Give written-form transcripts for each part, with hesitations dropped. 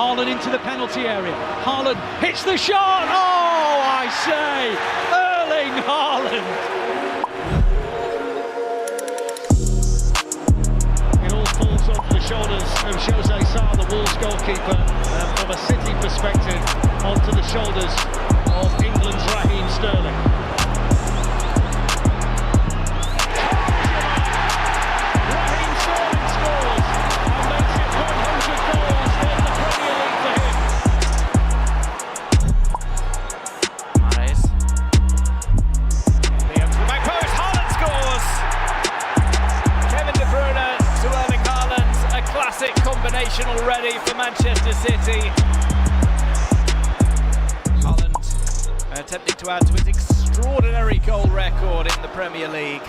Haaland into the penalty area. Haaland hits the shot. Oh, I say, Erling Haaland. It all falls off the shoulders of Jose Sa, the Wolves goalkeeper, from a City perspective, onto the shoulders of England's Raheem Sterling. Combination already for Manchester City. Haaland attempting to add to his extraordinary goal record in the Premier League.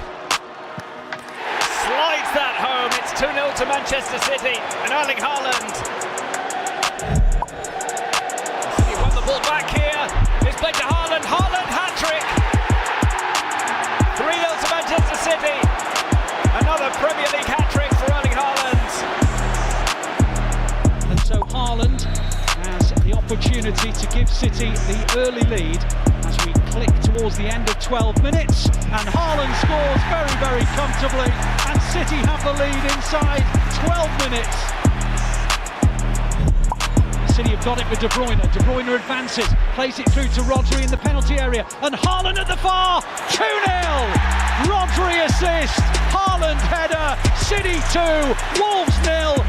Slides that home, it's 2-0 to Manchester City, and Erling Haaland. City won the ball back here, it's played to Haaland, Haaland hat-trick! 3-0 to Manchester City, another Premier League hat-trick for Erling Haaland. So Haaland has the opportunity to give City the early lead as we click towards the end of 12 minutes, and Haaland scores very, very comfortably, and City have the lead inside 12 minutes. City have got it with De Bruyne. De Bruyne advances, plays it through to Rodri in the penalty area, and Haaland at the far, 2-0! Rodri assist, Haaland header, City 2, Wolves 0.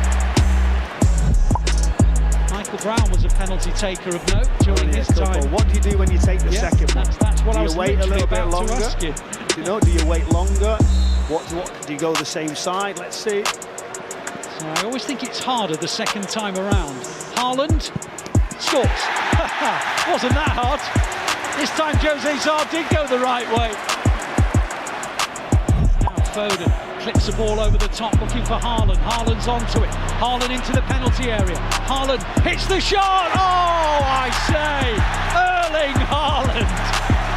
Michael Brown was a penalty taker of note during his time. What do you do when you take the second one? That's what I was wait a little bit longer? To ask you. Do you wait longer? What do you go the same side? Let's see. So I always think it's harder the second time around. Haaland scores. Wasn't that hard? This time Jose Sa did go the right way. Now Foden clips the ball over the top, looking for Haaland. Haaland's onto it. Haaland into the penalty area. Haaland hits the shot. Oh, I say, Erling Haaland,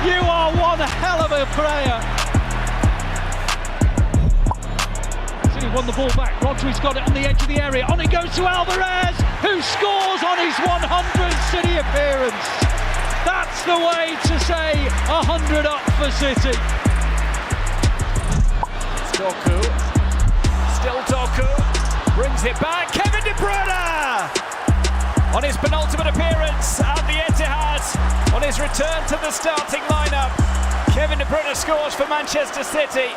you are one hell of a player. City won the ball back. Rodri's got it on the edge of the area. On it goes to Alvarez, who scores on his 100th City appearance. That's the way to say 100 up for City. Doku, still Doku, brings it back, Kevin De Bruyne! On his penultimate appearance at the Etihad, on his return to the starting lineup, Kevin De Bruyne scores for Manchester City.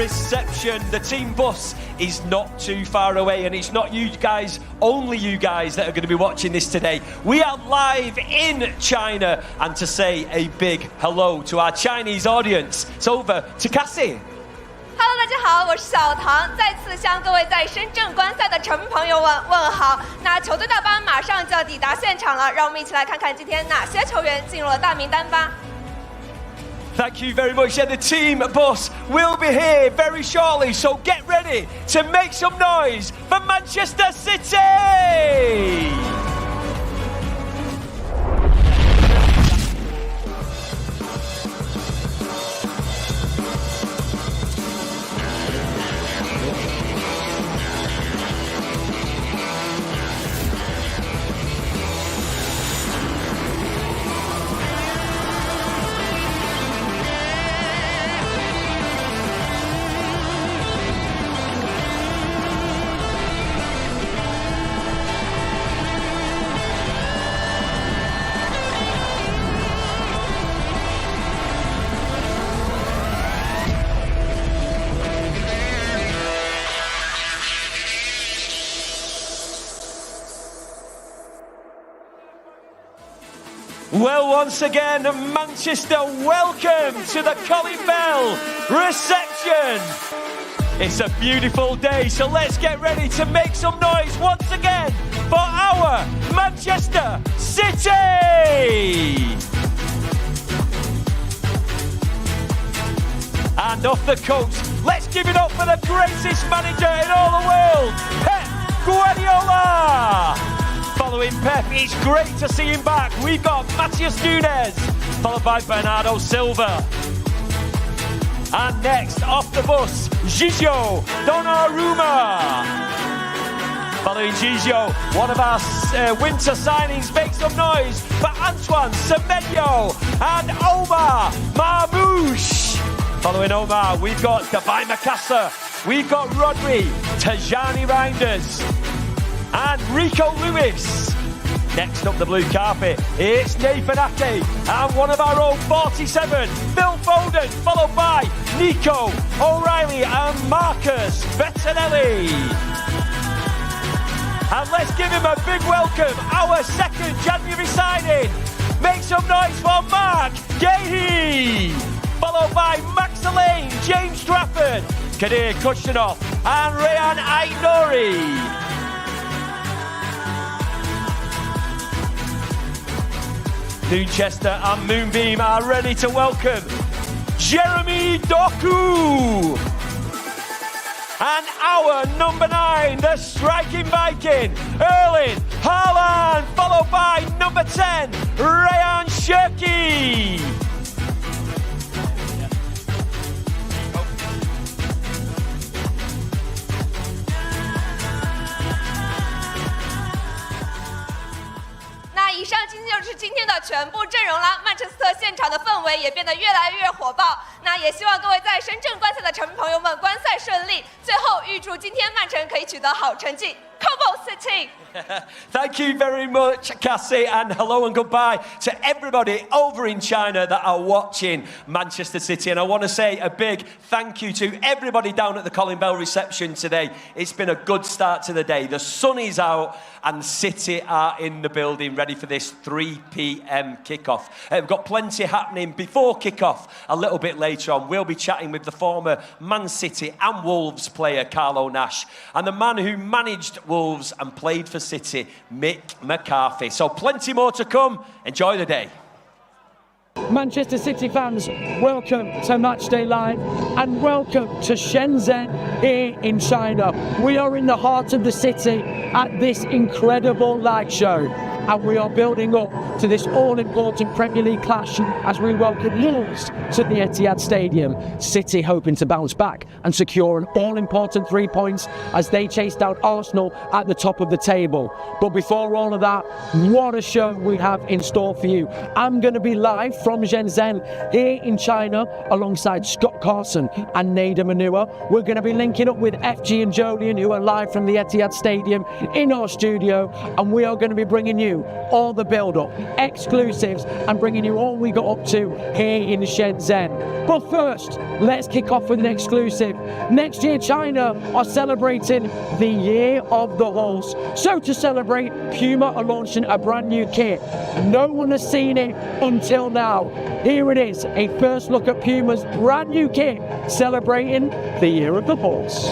reception. The team bus is not too far away, and it's not you guys, only you guys, that are going to be watching this today. We are live in China, and to say a big hello to our Chinese audience, it's over to Cassie. Hello， 大家好，我是小唐，再次向各位在深圳观赛的球迷朋友们问好。那球队大巴马上就要抵达现场了，让我们一起来看看今天哪些球员进入了大名单吧。Thank you very much. And the team bus will be here very shortly, so get ready to make some noise for Manchester City! Well, once again, Manchester, welcome to the Colin Bell reception. It's a beautiful day, so let's get ready to make some noise once again for our Manchester City. And off the coast, let's give it up for the greatest manager in all the world, Pep Guardiola. Following Pep, it's great to see him back. We've got Matheus Nunes, followed by Bernardo Silva. And next, off the bus, Gigio Donnarumma. Following Gigio, one of our winter signings, make some noise for Antoine Semenyo and Omar Marmoush. Following Omar, we've got Davai Makassa, we've got Rodri, Tajani Reinders, and Rico Lewis. Next up the blue carpet, it's Nathan Ake and one of our own 47, Phil Foden, followed by Nico O'Reilly and Marcus Bettinelli. And let's give him a big welcome, our 2nd January signing. Make some noise for MARC GUÉHI, followed by Max Lane, James Trafford, Kadir Kushtanov and Rayan Aït-Nouri. Manchester and Moonbeam are ready to welcome Jeremy Doku. And our number 9, the striking Viking, Erling Haaland, followed by number 10, Ryan Shirky.以上就是今天的全部阵容啦，曼彻斯特现场的氛围也变得越来越火爆。那也希望各位在深圳观赛的球迷朋友们观赛顺利。最后预祝今天曼城可以取得好成绩。Come on, City! Thank you very much, Cassie, and hello and goodbye to everybody over in China that are watching Manchester City. And I want to say a big thank you to everybody down at the Colin Bell reception today. It's been a good start to the day. The sun is out and City are in the building ready for this 3 p.m. kickoff. We've got plenty happening before kickoff. A little bit later on, we'll be chatting with the former Man City and Wolves player, Carlo Nash, and the man who managed Wolves and played for City, Mick McCarthy. So plenty more to come. Enjoy the day. Manchester City fans, welcome to Matchday Live and welcome to Shenzhen here in China. We are in the heart of the city at this incredible light show, and we are building up to this all-important Premier League clash as we welcome Wolves to the Etihad Stadium. City hoping to bounce back and secure an all-important 3 points as they chased out Arsenal at the top of the table. But before all of that, what a show we have in store for you. I'm going to be live from Shenzhen here in China alongside Scott Carson and Nedum. We're going to be linking up with FG and Joleon, who are live from the Etihad Stadium in our studio, and we are going to be bringing you you all the build-up, exclusives, and bringing you all we got up to here in Shenzhen. But first, let's kick off with an exclusive. Next year, China are celebrating the Year of the Horse. So to celebrate, Puma are launching a brand new kit. No one has seen it until now. Here it is, a first look at Puma's brand new kit, celebrating the Year of the Horse.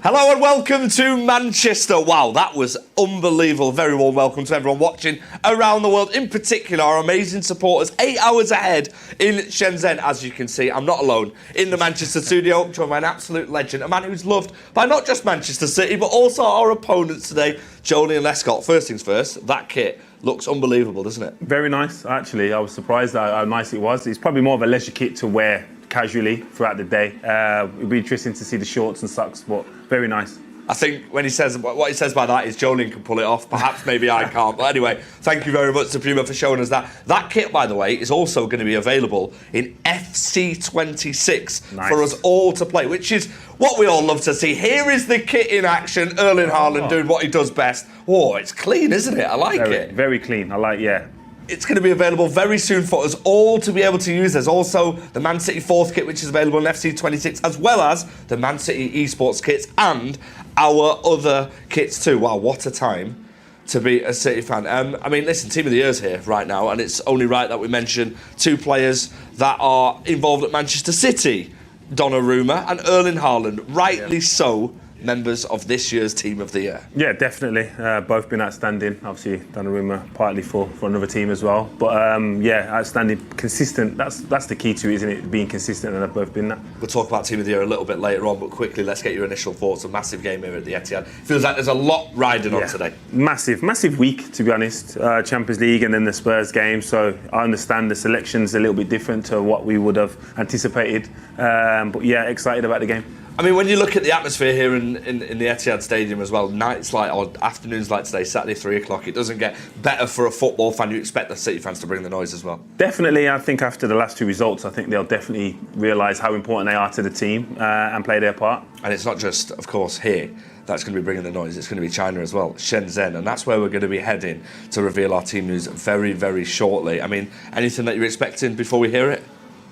Hello and welcome to Manchester. Wow, that was unbelievable. Very warm welcome to everyone watching around the world, in particular our amazing supporters 8 hours ahead in Shenzhen. As you can see, I'm not alone in the Manchester studio, joined by an absolute legend, a man who's loved by not just Manchester City, but also our opponents today, Joleon Lescott. First things first, that kit looks unbelievable, doesn't it? Very nice, actually. I was surprised at how nice it was. It's probably more of a leisure kit to wear casually throughout the day. It'll be interesting to see the shorts and socks, but very nice. I think when he says what he says by that is Joleon can pull it off. Perhaps maybe I can't. But anyway, thank you very much to Puma for showing us that. That kit, by the way, is also going to be available in FC26 for us all to play, which is what we all love to see. Here is the kit in action. Erling Haaland doing what he does best. Oh, it's clean, isn't it? I like it. Very clean. I like, yeah. It's going to be available very soon for us all to be able to use. There's also the Man City 4th kit, which is available in FC26, as well as the Man City esports kits and our other kits too. Wow, what a time to be a City fan. I mean, listen, Team of the Year's here right now, and it's only right that we mention two players that are involved at Manchester City, Donnarumma and Erling Haaland, rightly so. Members of this year's Team of the Year. Yeah, definitely. Both been outstanding. Obviously, Donnarumma partly for another team as well. But yeah, outstanding, consistent. That's the key to it, isn't it? Being consistent, and they've both been that. We'll talk about Team of the Year a little bit later on, but quickly, let's get your initial thoughts. A massive game here at the Etihad. Feels like there's a lot riding on today. Massive week, to be honest. Champions League and then the Spurs game. So I understand the selection's a little bit different to what we would have anticipated. But yeah, excited about the game. I mean, when you look at the atmosphere here in the Etihad Stadium as well, nights like, or afternoons like today, Saturday 3 o'clock, it doesn't get better for a football fan. You expect the City fans to bring the noise as well. Definitely, I think after the last two results, I think they'll definitely realise how important they are to the team and play their part. And it's not just, of course, here that's going to be bringing the noise. It's going to be China as well, Shenzhen, and that's where we're going to be heading to reveal our team news very, very shortly. I mean, anything that you're expecting before we hear it?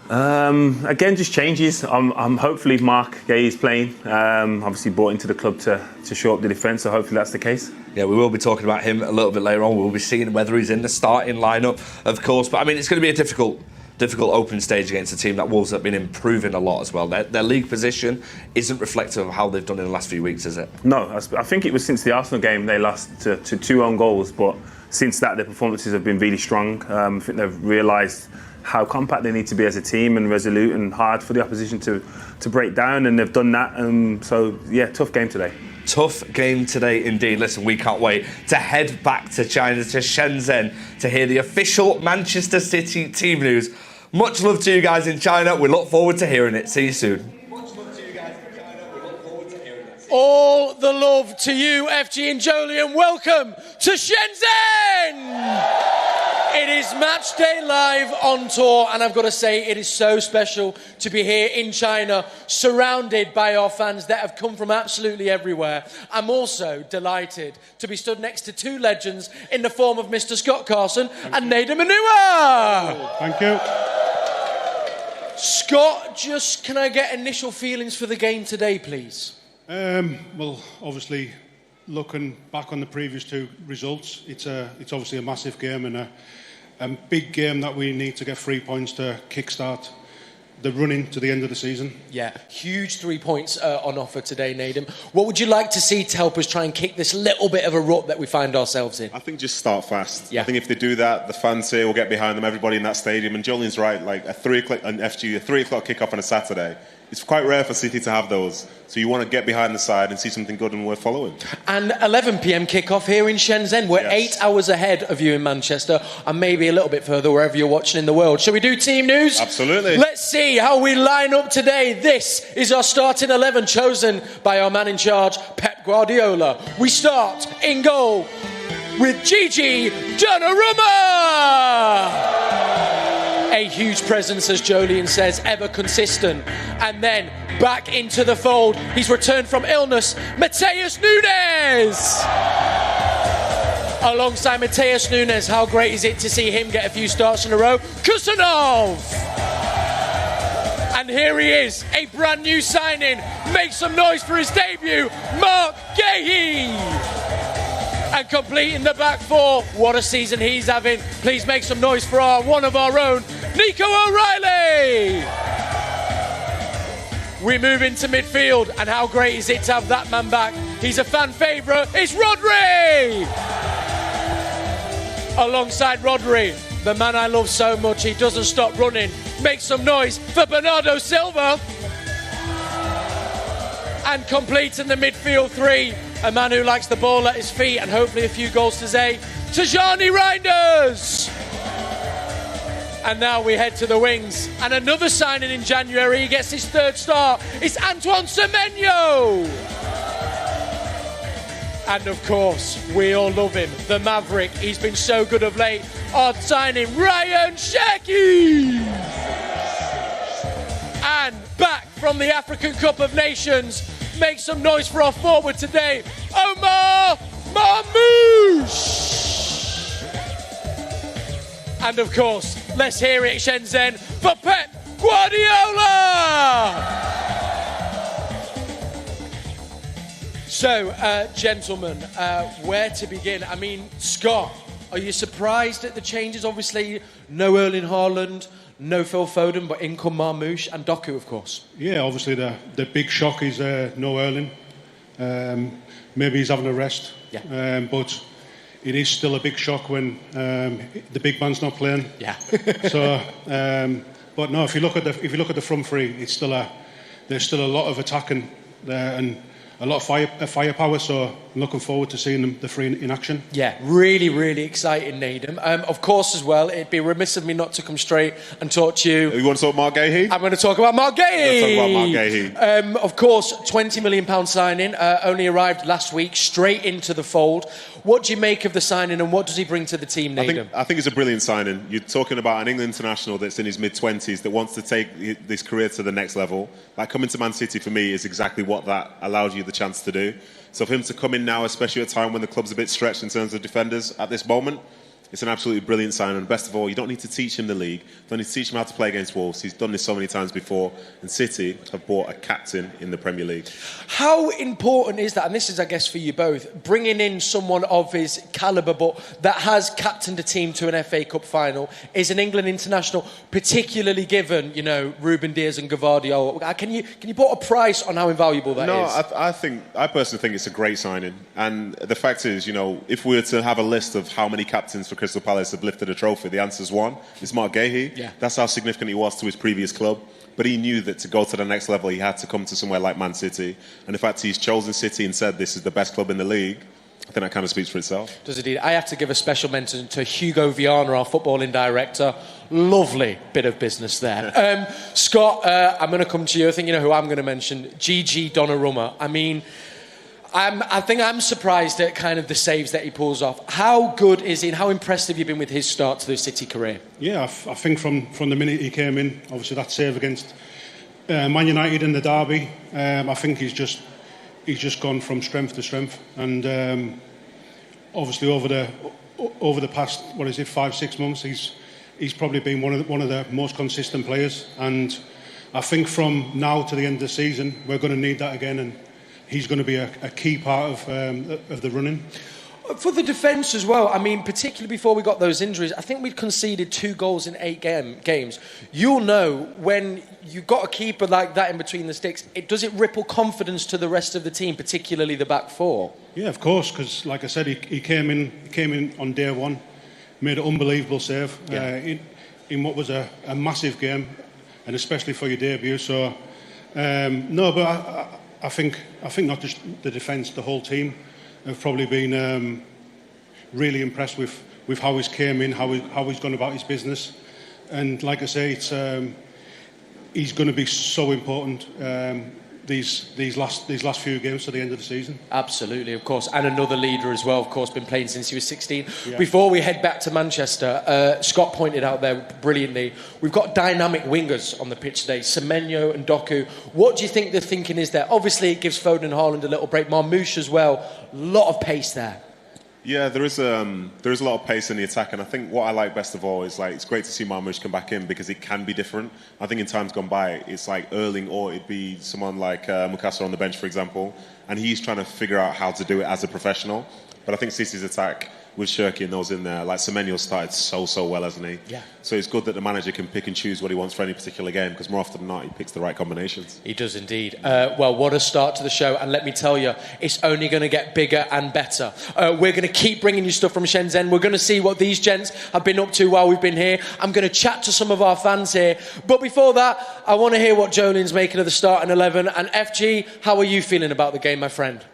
Again, just changes. I'm hopefully MARC GUÉHI is playing. Obviously brought into the club to show up the defence, so hopefully that's the case. Yeah, we will be talking about him a little bit later on. We'll be seeing whether he's in the starting lineup, of course. But I mean, it's going to be a difficult opening stage against a team that Wolves have been improving a lot as well. Their league position isn't reflective of how they've done in the last few weeks, is it? No, I think it was since the Arsenal game they lost to 2 own goals, but since that their performances have been really strong. I think they've realised how compact they need to be as a team and resolute and hard for the opposition to break down, and they've done that. So yeah, tough game today. Tough game today indeed. Listen, we can't wait to head back to China, to Shenzhen, to hear the official Manchester City team news. Much love to you guys in China. We look forward to hearing it. See you soon. All the love to you, FG and Joleon. Welcome to Shenzhen! It is Matchday Live on tour, and I've got to say, it is so special to be here in China, surrounded by our fans that have come from absolutely everywhere. I'm also delighted to be stood next to two legends in the form of Mr. Scott Carson and Nedum. Thank you. Scott, just can I get initial feelings for the game today, please? Well, obviously, looking back on the previous two results, it's obviously a massive game and a big game that we need to get 3 points to kickstart the running to the end of the season. Yeah, huge 3 points on offer today, Nedum. What would you like to see to help us try and kick this little bit of a rut that we find ourselves in? I think just start fast. Yeah. I think if they do that, the fans here will get behind them, everybody in that stadium. And Joleon's right, like a 3 o'clock on FG, a 3 o'clock kickoff on a Saturday. It's quite rare for City to have those. So you want to get behind the side and see something good and worth following. And 11 p.m. kickoff here in Shenzhen. We're 8 hours ahead of you in Manchester and maybe a little bit further wherever you're watching in the world. Shall we do team news? Absolutely. Let's see how we line up today. This is our starting 11 chosen by our man in charge, Pep Guardiola. We start in goal with Gigi Donnarumma. A huge presence, as Joleon says, ever consistent. And then back into the fold. He's returned from illness, Matheus Nunes. Alongside Matheus Nunes, how great is it to see him get a few starts in a row? Kusanov. And here he is, a brand new signing. Make some noise for his debut, MARC GUÉHI. And completing the back four, what a season he's having. Please make some noise for one of our own, Nico O'Reilly. We move into midfield, and how great is it to have that man back? He's a fan favourite, it's Rodri! Alongside Rodri, the man I love so much, he doesn't stop running. Make some noise for Bernardo Silva. And completing the midfield three, a man who likes the ball at his feet and hopefully a few goals to say, Tajani Reinders. And now we head to the wings. And another signing in January, he gets his third start. It's Antoine Semenyo. And of course, we all love him, the Maverick. He's been so good of late. On signing Ryan Sheki! And back from the African Cup of Nations, make some noise for our forward today, Omar Marmoush! And of course, let's hear it, Shenzhen, for Pep Guardiola! So, gentlemen, where to begin? I mean, Scott, are you surprised at the changes? Obviously, no Erling Haaland, no Phil Foden, but in come Marmoush and Doku, of course. Yeah, obviously the big shock is no Erling. Maybe he's having a rest. Yeah. But it is still a big shock when the big man's not playing. Yeah. So, but no, if you look at the front three, there's still a lot of attacking there and a lot of firepower, so I'm looking forward to seeing the three in action. Yeah, really, really exciting, Nedum. Of course, as well, it'd be remiss of me not to come straight and talk to you. You want to talk Marc Guéhi? I'm going to talk about Marc Guéhi. Let's talk about Marc Guéhi. Of course, £20 million signing, only arrived last week, straight into the fold. What do you make of the signing and what does he bring to the team, Nedum? I think it's a brilliant signing. You're talking about an England international that's in his mid-20s that wants to take this career to the next level. Like, coming to Man City, for me, is exactly what that allowed you the chance to do. So for him to come in now, especially at a time when the club's a bit stretched in terms of defenders at this moment, it's an absolutely brilliant sign. And best of all, you don't need to teach him the league. You don't need to teach him how to play against Wolves. He's done this so many times before. And City have bought a captain in the Premier League. How important is that? And this is, I guess, for you both. Bringing in someone of his calibre, but that has captained a team to an FA Cup final, is an England international, particularly given, you know, Ruben Dias and Gvardiol. Can you put a price on how invaluable that is? No, I personally think it's a great signing. And the fact is, you know, if we were to have a list of how many captains for Crystal Palace have lifted a trophy, the answer's one. It's Marc Guéhi. Yeah. That's how significant he was to his previous club. But he knew that to go to the next level, he had to come to somewhere like Man City. And the fact he's chosen City and said this is the best club in the league, I think that kind of speaks for itself. Does indeed. I have to give a special mention to Hugo Viana, our footballing director. Lovely bit of business there. Scott, I'm going to come to you. I think you know who I'm going to mention. Gigi Donnarumma. I mean, I think I'm surprised at kind of the saves that he pulls off. How good is he and how impressed have you been with his start to the City career? Yeah, I think from the minute he came in, obviously that save against Man United in the derby, I think he's just gone from strength to strength. And obviously over the past, 5-6 months, he's probably been one of the most consistent players. And I think from now to the end of the season, we're going to need that again. And he's going to be a key part of the running. For the defence as well, I mean, particularly before we got those injuries, I think we'd conceded 2 goals in 8 games. You'll know when you've got a keeper like that in between the sticks, does it ripple confidence to the rest of the team, particularly the back four? Yeah, of course, because like I said, he came in on day one, made an unbelievable save in what was a massive game, and especially for your debut. So, no, but I think not just the defence, the whole team have probably been really impressed with how he's came in, how he's gone about his business, and like I say, he's going to be so important these last few games to the end of the season. Absolutely, of course, and another leader as well. Of course, been playing since he was 16. Yeah. Before we head back to Manchester, Scott pointed out there brilliantly, we've got dynamic wingers on the pitch today, Semenyo and Doku. What do you think the thinking is there? Obviously, it gives Foden and Haaland a little break. Marmoush as well, a lot of pace there. Yeah, there is a lot of pace in the attack, and I think what I like best of all is it's great to see Marmoush come back in because it can be different. I think in times gone by, it's like Erling or it'd be someone like Mukasa on the bench, for example, and he's trying to figure out how to do it as a professional. But I think City's attack with Shirky and those in there, like Semenyo started so well, hasn't he? Yeah. So it's good that the manager can pick and choose what he wants for any particular game because more often than not, he picks the right combinations. He does indeed. Well, what a start to the show. And let me tell you, it's only going to get bigger and better. We're going to keep bringing you stuff from Shenzhen. We're going to see what these gents have been up to while we've been here. I'm going to chat to some of our fans here. But before that, I want to hear what Joleon's making of the starting 11. And FG, how are you feeling about the game, my friend?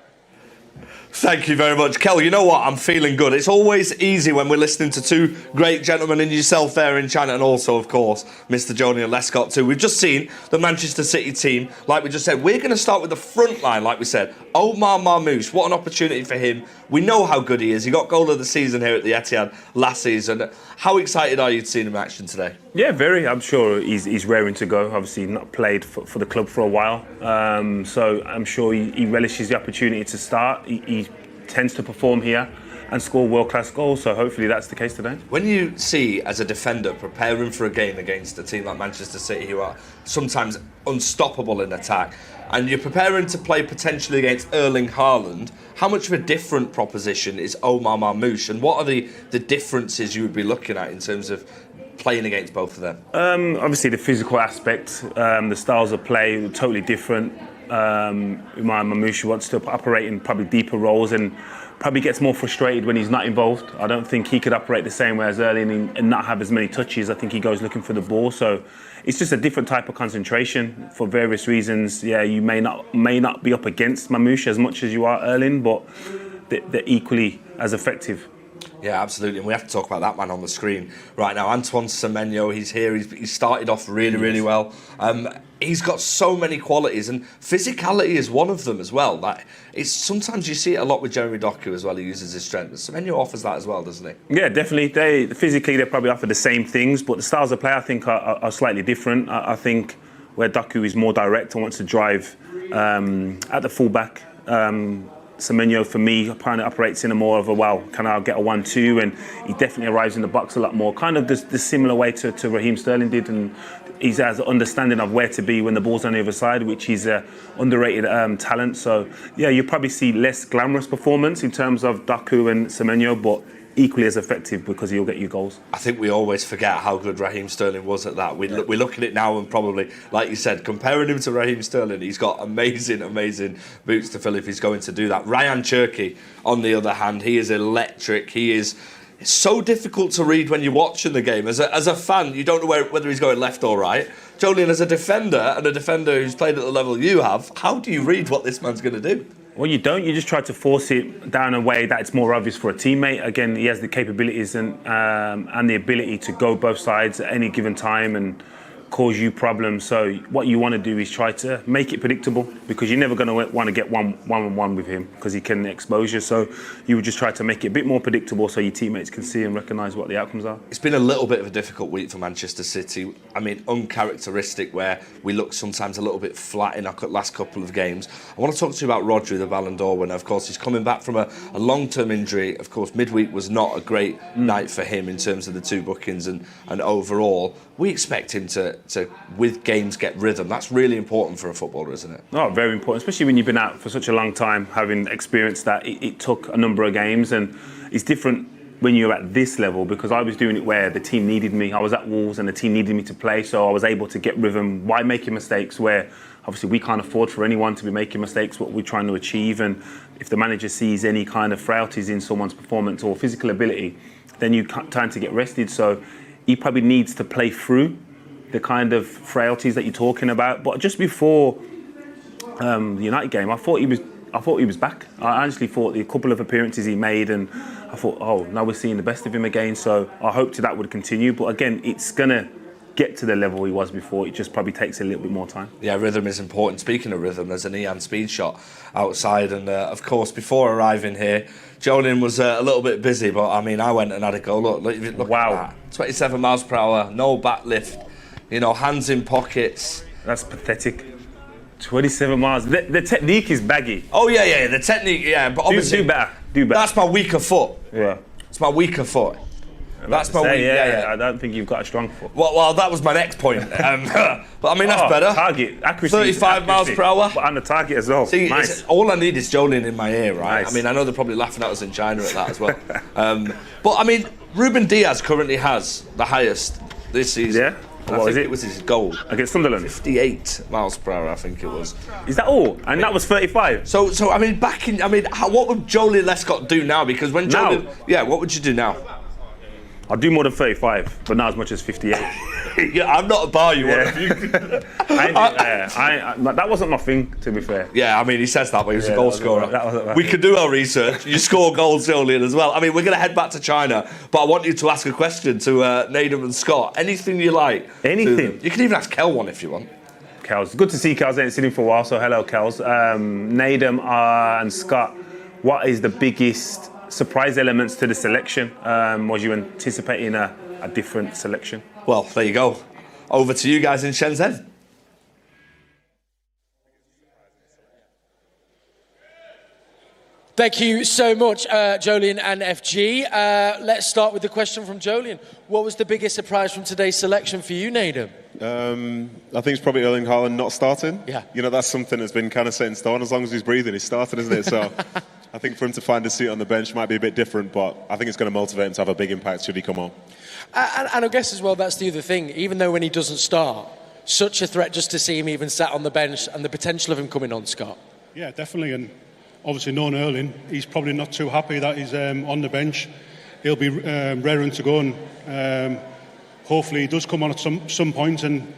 Thank you very much, Kel. You know what? I'm feeling good. It's always easy when we're listening to two great gentlemen in yourself there in China, and also, of course, Mr. Joleon Lescott too. We've just seen the Manchester City team, like we just said. We're going to start with the front line, like we said. Omar Marmoush, what an opportunity for him. We know how good he is. He got goal of the season here at the Etihad last season. How excited are you to see him in action today? Yeah, very. I'm sure he's raring to go. Obviously, not played for the club for a while, so I'm sure he relishes the opportunity to start. He tends to perform here and score world-class goals, so hopefully that's the case today. When you see, as a defender, preparing for a game against a team like Manchester City, who are sometimes unstoppable in attack, and you're preparing to play potentially against Erling Haaland, how much of a different proposition is Omar Marmoush, and what are the differences you would be looking at in terms of playing against both of them? Obviously the physical aspect, the styles of play are totally different. Marmoush wants to operate in probably deeper roles and probably gets more frustrated when he's not involved. I don't think he could operate the same way as Erling and not have as many touches. I think he goes looking for the ball, so it's just a different type of concentration for various reasons. Yeah, you may not be up against Marmoush as much as you are Erling, but they're equally as effective. Yeah, absolutely, and we have to talk about that man on the screen right now. Antoine Semenyo, he's here. He's started off really well. He's got so many qualities, and physicality is one of them as well. Like, it's sometimes you see it a lot with Jeremy Doku as well. He uses his strength. Semenyo offers that as well, doesn't he? Yeah, definitely. Physically, they probably offer the same things, but the styles of play I think are slightly different. I think where Doku is more direct and wants to drive at the fullback. Semenyo, for me, apparently operates in a more of a, can I get a 1-2? And he definitely arrives in the box a lot more, kind of the similar way to Raheem Sterling did. And he has an understanding of where to be when the ball's on the other side, which is underrated talent. So, yeah, you'll probably see less glamorous performance in terms of Doku and Semenyo, but equally as effective because he'll get you goals. I think we always forget how good Raheem Sterling was at that. We look at it now and probably, like you said, comparing him to Raheem Sterling, he's got amazing boots to fill if he's going to do that. Ryan Cherki, on the other hand, he is electric. He is so difficult to read when you're watching the game. As a fan, you don't know whether he's going left or right. Joleon, as a defender, and a defender who's played at the level you have, how do you read what this man's going to do? Well, you don't. You just try to force it down a way that it's more obvious for a teammate. Again, he has the capabilities and the ability to go both sides at any given time and cause you problems. So what you want to do is try to make it predictable, because you're never going to want to get one-on-one with him because he can expose you. So you would just try to make it a bit more predictable so your teammates can see and recognise what the outcomes are. It's been a little bit of a difficult week for Manchester City. I mean, uncharacteristic, where we look sometimes a little bit flat in our last couple of games. I want to talk to you about Rodri, the Ballon d'Or winner. Of course, he's coming back from a long-term injury. Of course, midweek was not a great night for him in terms of the two bookings and overall. We expect him to, with games, get rhythm. That's really important for a footballer, isn't it? Oh, very important, especially when you've been out for such a long time, having experienced that. It took a number of games, and it's different when you're at this level, because I was doing it where the team needed me. I was at Wolves and the team needed me to play, so I was able to get rhythm while making mistakes, where obviously we can't afford for anyone to be making mistakes what we're trying to achieve. And if the manager sees any kind of frailties in someone's performance or physical ability, then you can't time to get rested. So he probably needs to play through the kind of frailties that you're talking about. But just before the United game, I thought he was back. I actually thought the couple of appearances he made, and I thought, oh, now we're seeing the best of him again. So I hoped that would continue. But again, it's gonna get to the level he was before. It just probably takes a little bit more time. Yeah, rhythm is important. Speaking of rhythm, there's an Ian speed shot outside, and of course, before arriving here, Joleon was a little bit busy, but I mean, I went and had a go. Look wow. At that. 27 miles per hour, no back lift, hands in pockets. That's pathetic. 27 miles. The technique is baggy. Oh yeah, the technique, yeah, but obviously do better. That's my weaker foot. Yeah, it's my weaker foot. That's my weak. Yeah. I don't think you've got a strong foot. Well, that was my next point. But I mean, that's better. Target accuracy. 35 miles per hour. But on the target as well. See, nice. All I need is Joleon in my ear, right? Nice. I mean, I know they're probably laughing at us in China at that as well. But I mean, Ruben Diaz currently has the highest this season. Yeah. What is it? It was his goal against Sunderland. 58 miles per hour, I think it was. Is that all? And that was 35. So I mean, what would Joleon Lescott do now? Because when Joleon, what would you do now? I'll do more than 35, but not as much as 58. Yeah, I'm not a bar, you want. That wasn't my thing, to be fair. Yeah, I mean, he says that, but he was a goal scorer. Wasn't we can do our research. You score goals, Joleon, as well. I mean, we're going to head back to China, but I want you to ask a question to Nedum and Scott. Anything you like. Anything. You can even ask Kel one if you want. Kels. Good to see Kels. I ain't seen him for a while, so hello, Kels. Nedum and Scott, what is the biggest surprise elements to the selection? Was you anticipating a different selection? Well, there you go. Over to you guys in Shenzhen. Thank you so much, Joleon and FG. Let's start with the question from Joleon. What was the biggest surprise from today's selection for you, Nedum? I think it's probably Erling Haaland not starting. Yeah. You know, that's something that's been kind of set in stone. As long as he's breathing, he's starting, isn't it? So I think for him to find a seat on the bench might be a bit different, but I think it's going to motivate him to have a big impact should he come on. And I guess as well, that's the other thing. Even though when he doesn't start, such a threat just to see him even sat on the bench and the potential of him coming on, Scott. Yeah, definitely. And obviously, knowing Erling, he's probably not too happy that he's on the bench. He'll be raring to go, and hopefully he does come on at some point and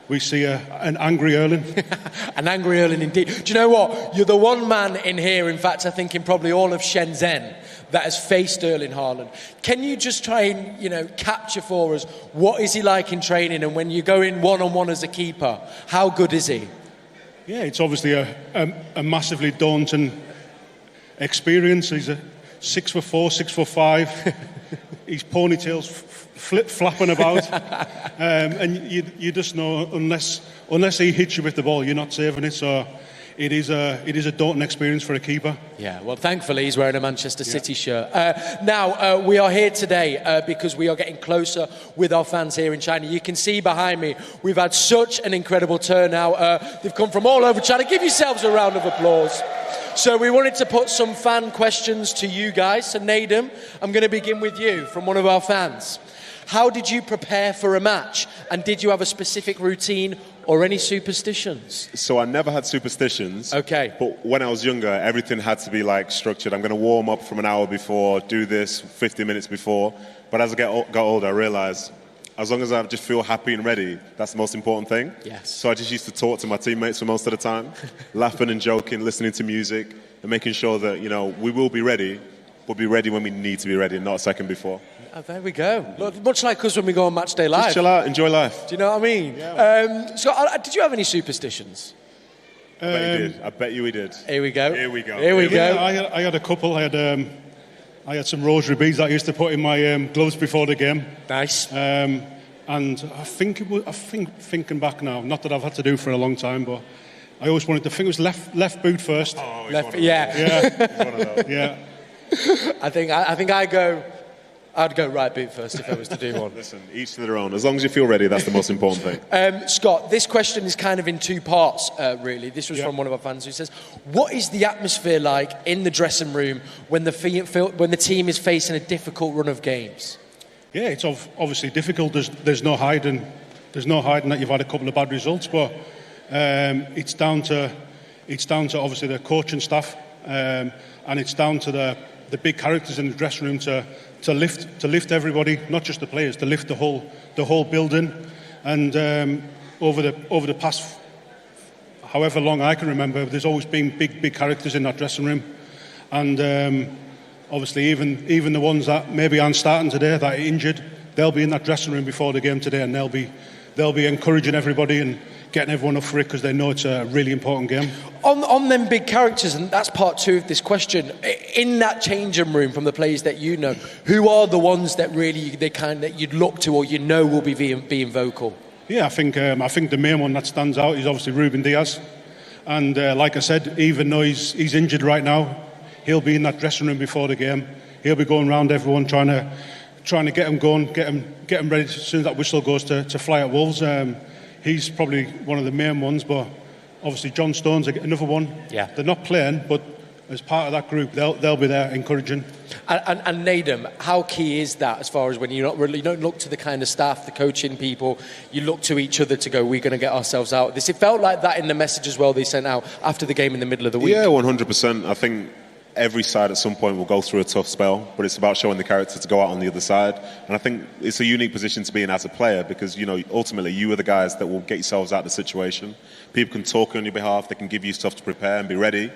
we see an angry Erling. An angry Erling indeed. Do you know what? You're the one man in here, in fact, I think in probably all of Shenzhen, that has faced Erling Haaland. Can you just try and, capture for us what is he like in training, and when you go in one-on-one as a keeper, how good is he? Yeah, it's obviously a massively daunting experience. He's a 6'4", 6'5". His ponytail's flapping about, and you just know unless he hits you with the ball, you're not saving it. So it is a daunting experience for a keeper. Yeah, well, thankfully he's wearing a Manchester City shirt. Now we are here today because we are getting closer with our fans here in China. You can see behind me we've had such an incredible turnout. They've come from all over China. Give yourselves a round of applause. So we wanted to put some fan questions to you guys. So Nedum, I'm going to begin with you from one of our fans. How did you prepare for a match? And did you have a specific routine or any superstitions? So I never had superstitions. Okay. But when I was younger, everything had to be like structured. I'm going to warm up from an hour before, do this 50 minutes before. But as I got older, I realised as long as I just feel happy and ready, that's the most important thing. Yes. So I just used to talk to my teammates for most of the time, laughing and joking, listening to music, and making sure that, we will be ready, but be ready when we need to be ready, and not a second before. Oh, there we go. Look, much like us when we go on Matchday Live. Just chill out, enjoy life. Do you know what I mean? Yeah. So, did you have any superstitions? I bet you did. I bet you we did. Here we go. Here we go. Here we go. I had a couple. I had some rosary beads that I used to put in my gloves before the game. Nice. And I think thinking back now, not that I've had to do for a long time, but I always wanted to think it was left boot first. Oh, left, yeah. He's one of those. Yeah. I think I'd go right boot first if I was to do one. Listen, each to their own. As long as you feel ready, that's the most important thing. Scott, this question is kind of in two parts, really. This was from one of our fans who says, what is the atmosphere like in the dressing room when the team is facing a difficult run of games? Yeah, it's obviously difficult. There's no hiding. There's no hiding that you've had a couple of bad results, but it's down to obviously the coaching staff, and it's down to the big characters in the dressing room to lift everybody, not just the players, to lift the whole building. And over the past however long I can remember, there's always been big characters in that dressing room, and obviously even the ones that maybe aren't starting today, that are injured, they'll be in that dressing room before the game today, and they'll be encouraging everybody and getting everyone up for it because they know it's a really important game. On them big characters, and that's part two of this question, in that changing room from the players that you know, who are the ones that really that you'd look to or will be being vocal? Yeah, I think the main one that stands out is obviously Ruben Diaz, and like I said, even though he's injured right now, he'll be in that dressing room before the game. He'll be going around everyone trying to get him going, get him ready as soon as that whistle goes to fly at Wolves. He's probably one of the main ones, but obviously John Stone's another one. Yeah. They're not playing, but as part of that group, they'll be there encouraging. And Nedum, how key is that as far as when you don't look to the kind of staff, the coaching people, you look to each other to go, we're going to get ourselves out of this. It felt like that in the message as well they sent out after the game in the middle of the week. Yeah, 100%. I think every side at some point will go through a tough spell, but it's about showing the character to go out on the other side. And I think it's a unique position to be in as a player because, you know, ultimately you are the guys that will get yourselves out of the situation. People can talk on your behalf, they can give you stuff to prepare and be ready,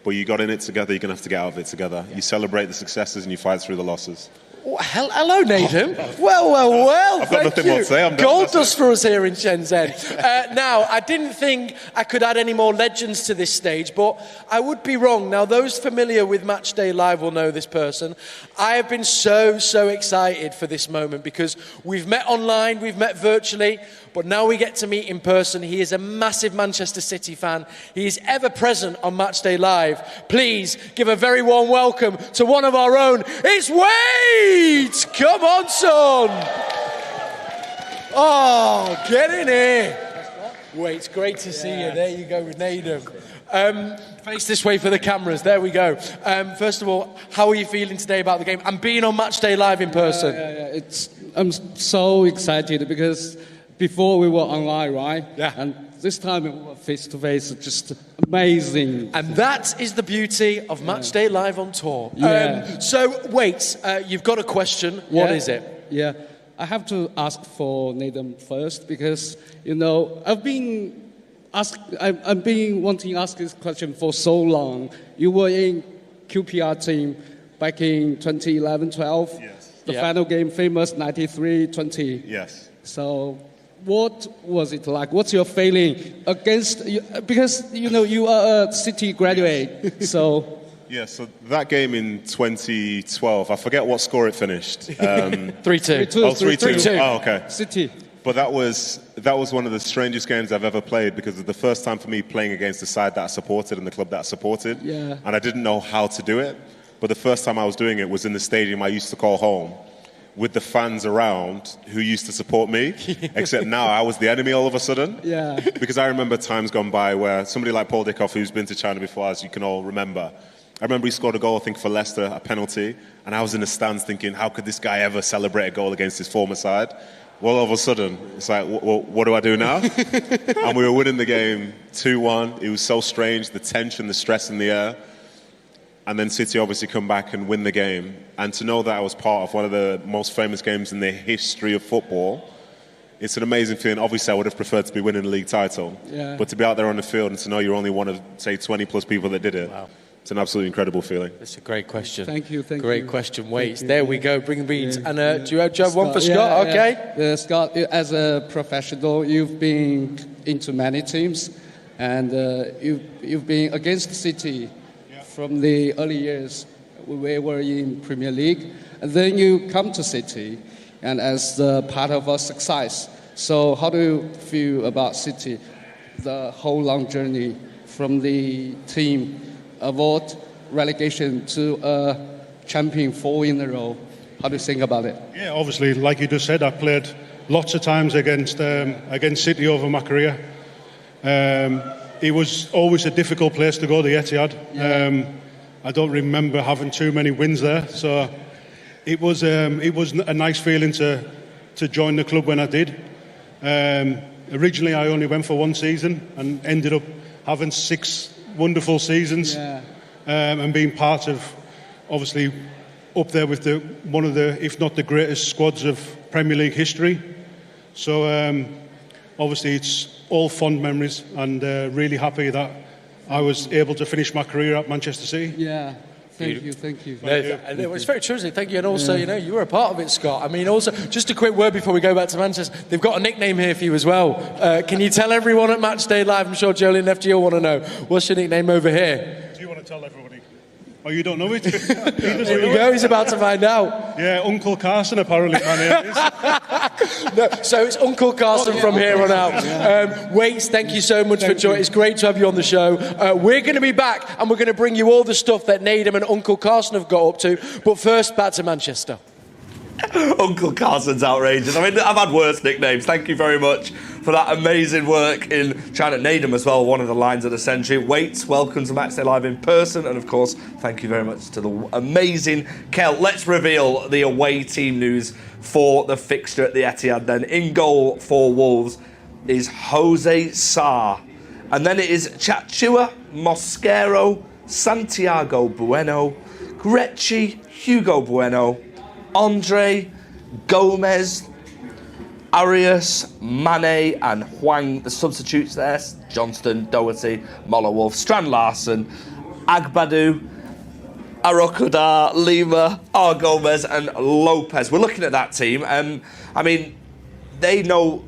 but you got in it together, you're going to have to get out of it together. You celebrate the successes and you fight through the losses. Oh, hello, Nedum. Well. I've got nothing more to say. I'm done. Gold dust for us here in Shenzhen. Now, I didn't think I could add any more legends to this stage, but I would be wrong. Now, those familiar with Matchday Live will know this person. I have been so excited for this moment because we've met online, we've met virtually, but now we get to meet in person. He is a massive Manchester City fan. He is ever present on Matchday Live. Please give a very warm welcome to one of our own. It's Wade! Come on, son! Oh, get in here. Wade, it's great to see you. There you go with Nedum. Face this way for the cameras. There we go. First of all, how are you feeling today about the game and being on Matchday Live in person? I'm so excited because before we were online, right? Yeah. And this time we were face to face. Just amazing. And that is the beauty of Matchday Live on tour. Yeah. So, wait, you've got a question. What is it? Yeah. I have to ask for Nedum first because, you know, I've been wanting to ask this question for so long. You were in QPR team back in 2011-12. Yes. The final game, famous 93-20. Yes. So, what was it like? What's your feeling against? Because you know you are a City graduate, so. Yeah, so that game in 2012, I forget what score it finished. 3-2. 3-2. Oh, 3-2. 3-2. Oh, okay. City. But that was one of the strangest games I've ever played because it's the first time for me playing against the side that I supported and the club that I supported. Yeah. And I didn't know how to do it. But the first time I was doing it was in the stadium I used to call home with the fans around who used to support me, except now I was the enemy all of a sudden. Yeah. Because I remember times gone by where somebody like Paul Dickoff, who's been to China before, as you can all remember, I remember he scored a goal, I think, for Leicester, a penalty, and I was in the stands thinking, how could this guy ever celebrate a goal against his former side? Well, all of a sudden, it's like, what do I do now? And we were winning the game 2-1. It was so strange, the tension, the stress in the air. And then City obviously come back and win the game. And to know that I was part of one of the most famous games in the history of football, it's an amazing feeling. Obviously, I would have preferred to be winning the league title. Yeah. But to be out there on the field and to know you're only one of, say, 20-plus people that did it, wow. It's an absolutely incredible feeling. That's a great question. Thank you. Great question. Wait, there we go. Bring the beans. Yeah. And do you have one for Scott? Okay. Yeah. Scott, as a professional, you've been into many teams, and you've been against City from the early years. We were in Premier League, and then you come to City, and as part of our success. So, how do you feel about City? The whole long journey from the team avoid relegation to a champion 4 in a row. How do you think about it? Yeah, obviously, like you just said, I played lots of times against City over my career. It was always a difficult place to go, the Etihad. Yeah. I don't remember having too many wins there, so it was a nice feeling to join the club when I did. Originally, I only went for 1 season and ended up having 6 wonderful seasons, and being part of, obviously, up there with one of the, if not the greatest squads of Premier League history. So obviously it's all fond memories, and really happy that I was able to finish my career at Manchester City. Yeah. Thank you. And it was very true. Thank you. And also, you know, you were a part of it, Scott. I mean, also, just a quick word before we go back to Manchester. They've got a nickname here for you as well. Can you tell everyone at Matchday Live? I'm sure Joleon FG will want to know. What's your nickname over here? Do you want to tell everybody? Oh, you don't know it? There you go. He's about to find out. Yeah, Uncle Carson, apparently, my name is. No, so it's Uncle Carson from here on out. Waits, thank you so much for joining. It's great to have you on the show. We're going to be back, and we're going to bring you all the stuff that Nedum and Uncle Carson have got up to. But first, back to Manchester. Uncle Carson's outrageous. I mean, I've had worse nicknames. Thank you very much for that amazing work in China. Nedum as well, one of the lines of the century. Waits, welcome to Matchday Live in person. And of course, thank you very much to the amazing Kel. Let's reveal the away team news for the fixture at the Etihad then. In goal for Wolves is Jose Sarr. And then it is Chachua Mosquero Santiago Bueno, Grechi, Hugo Bueno, Andre, Gomez, Arias, Mane and Huang, the substitutes there, Johnston, Doherty, Moller Wolf, Strand Larson, Agbadu, Arokoda, Lima, R. Gomez and Lopez. We're looking at that team. I mean, they know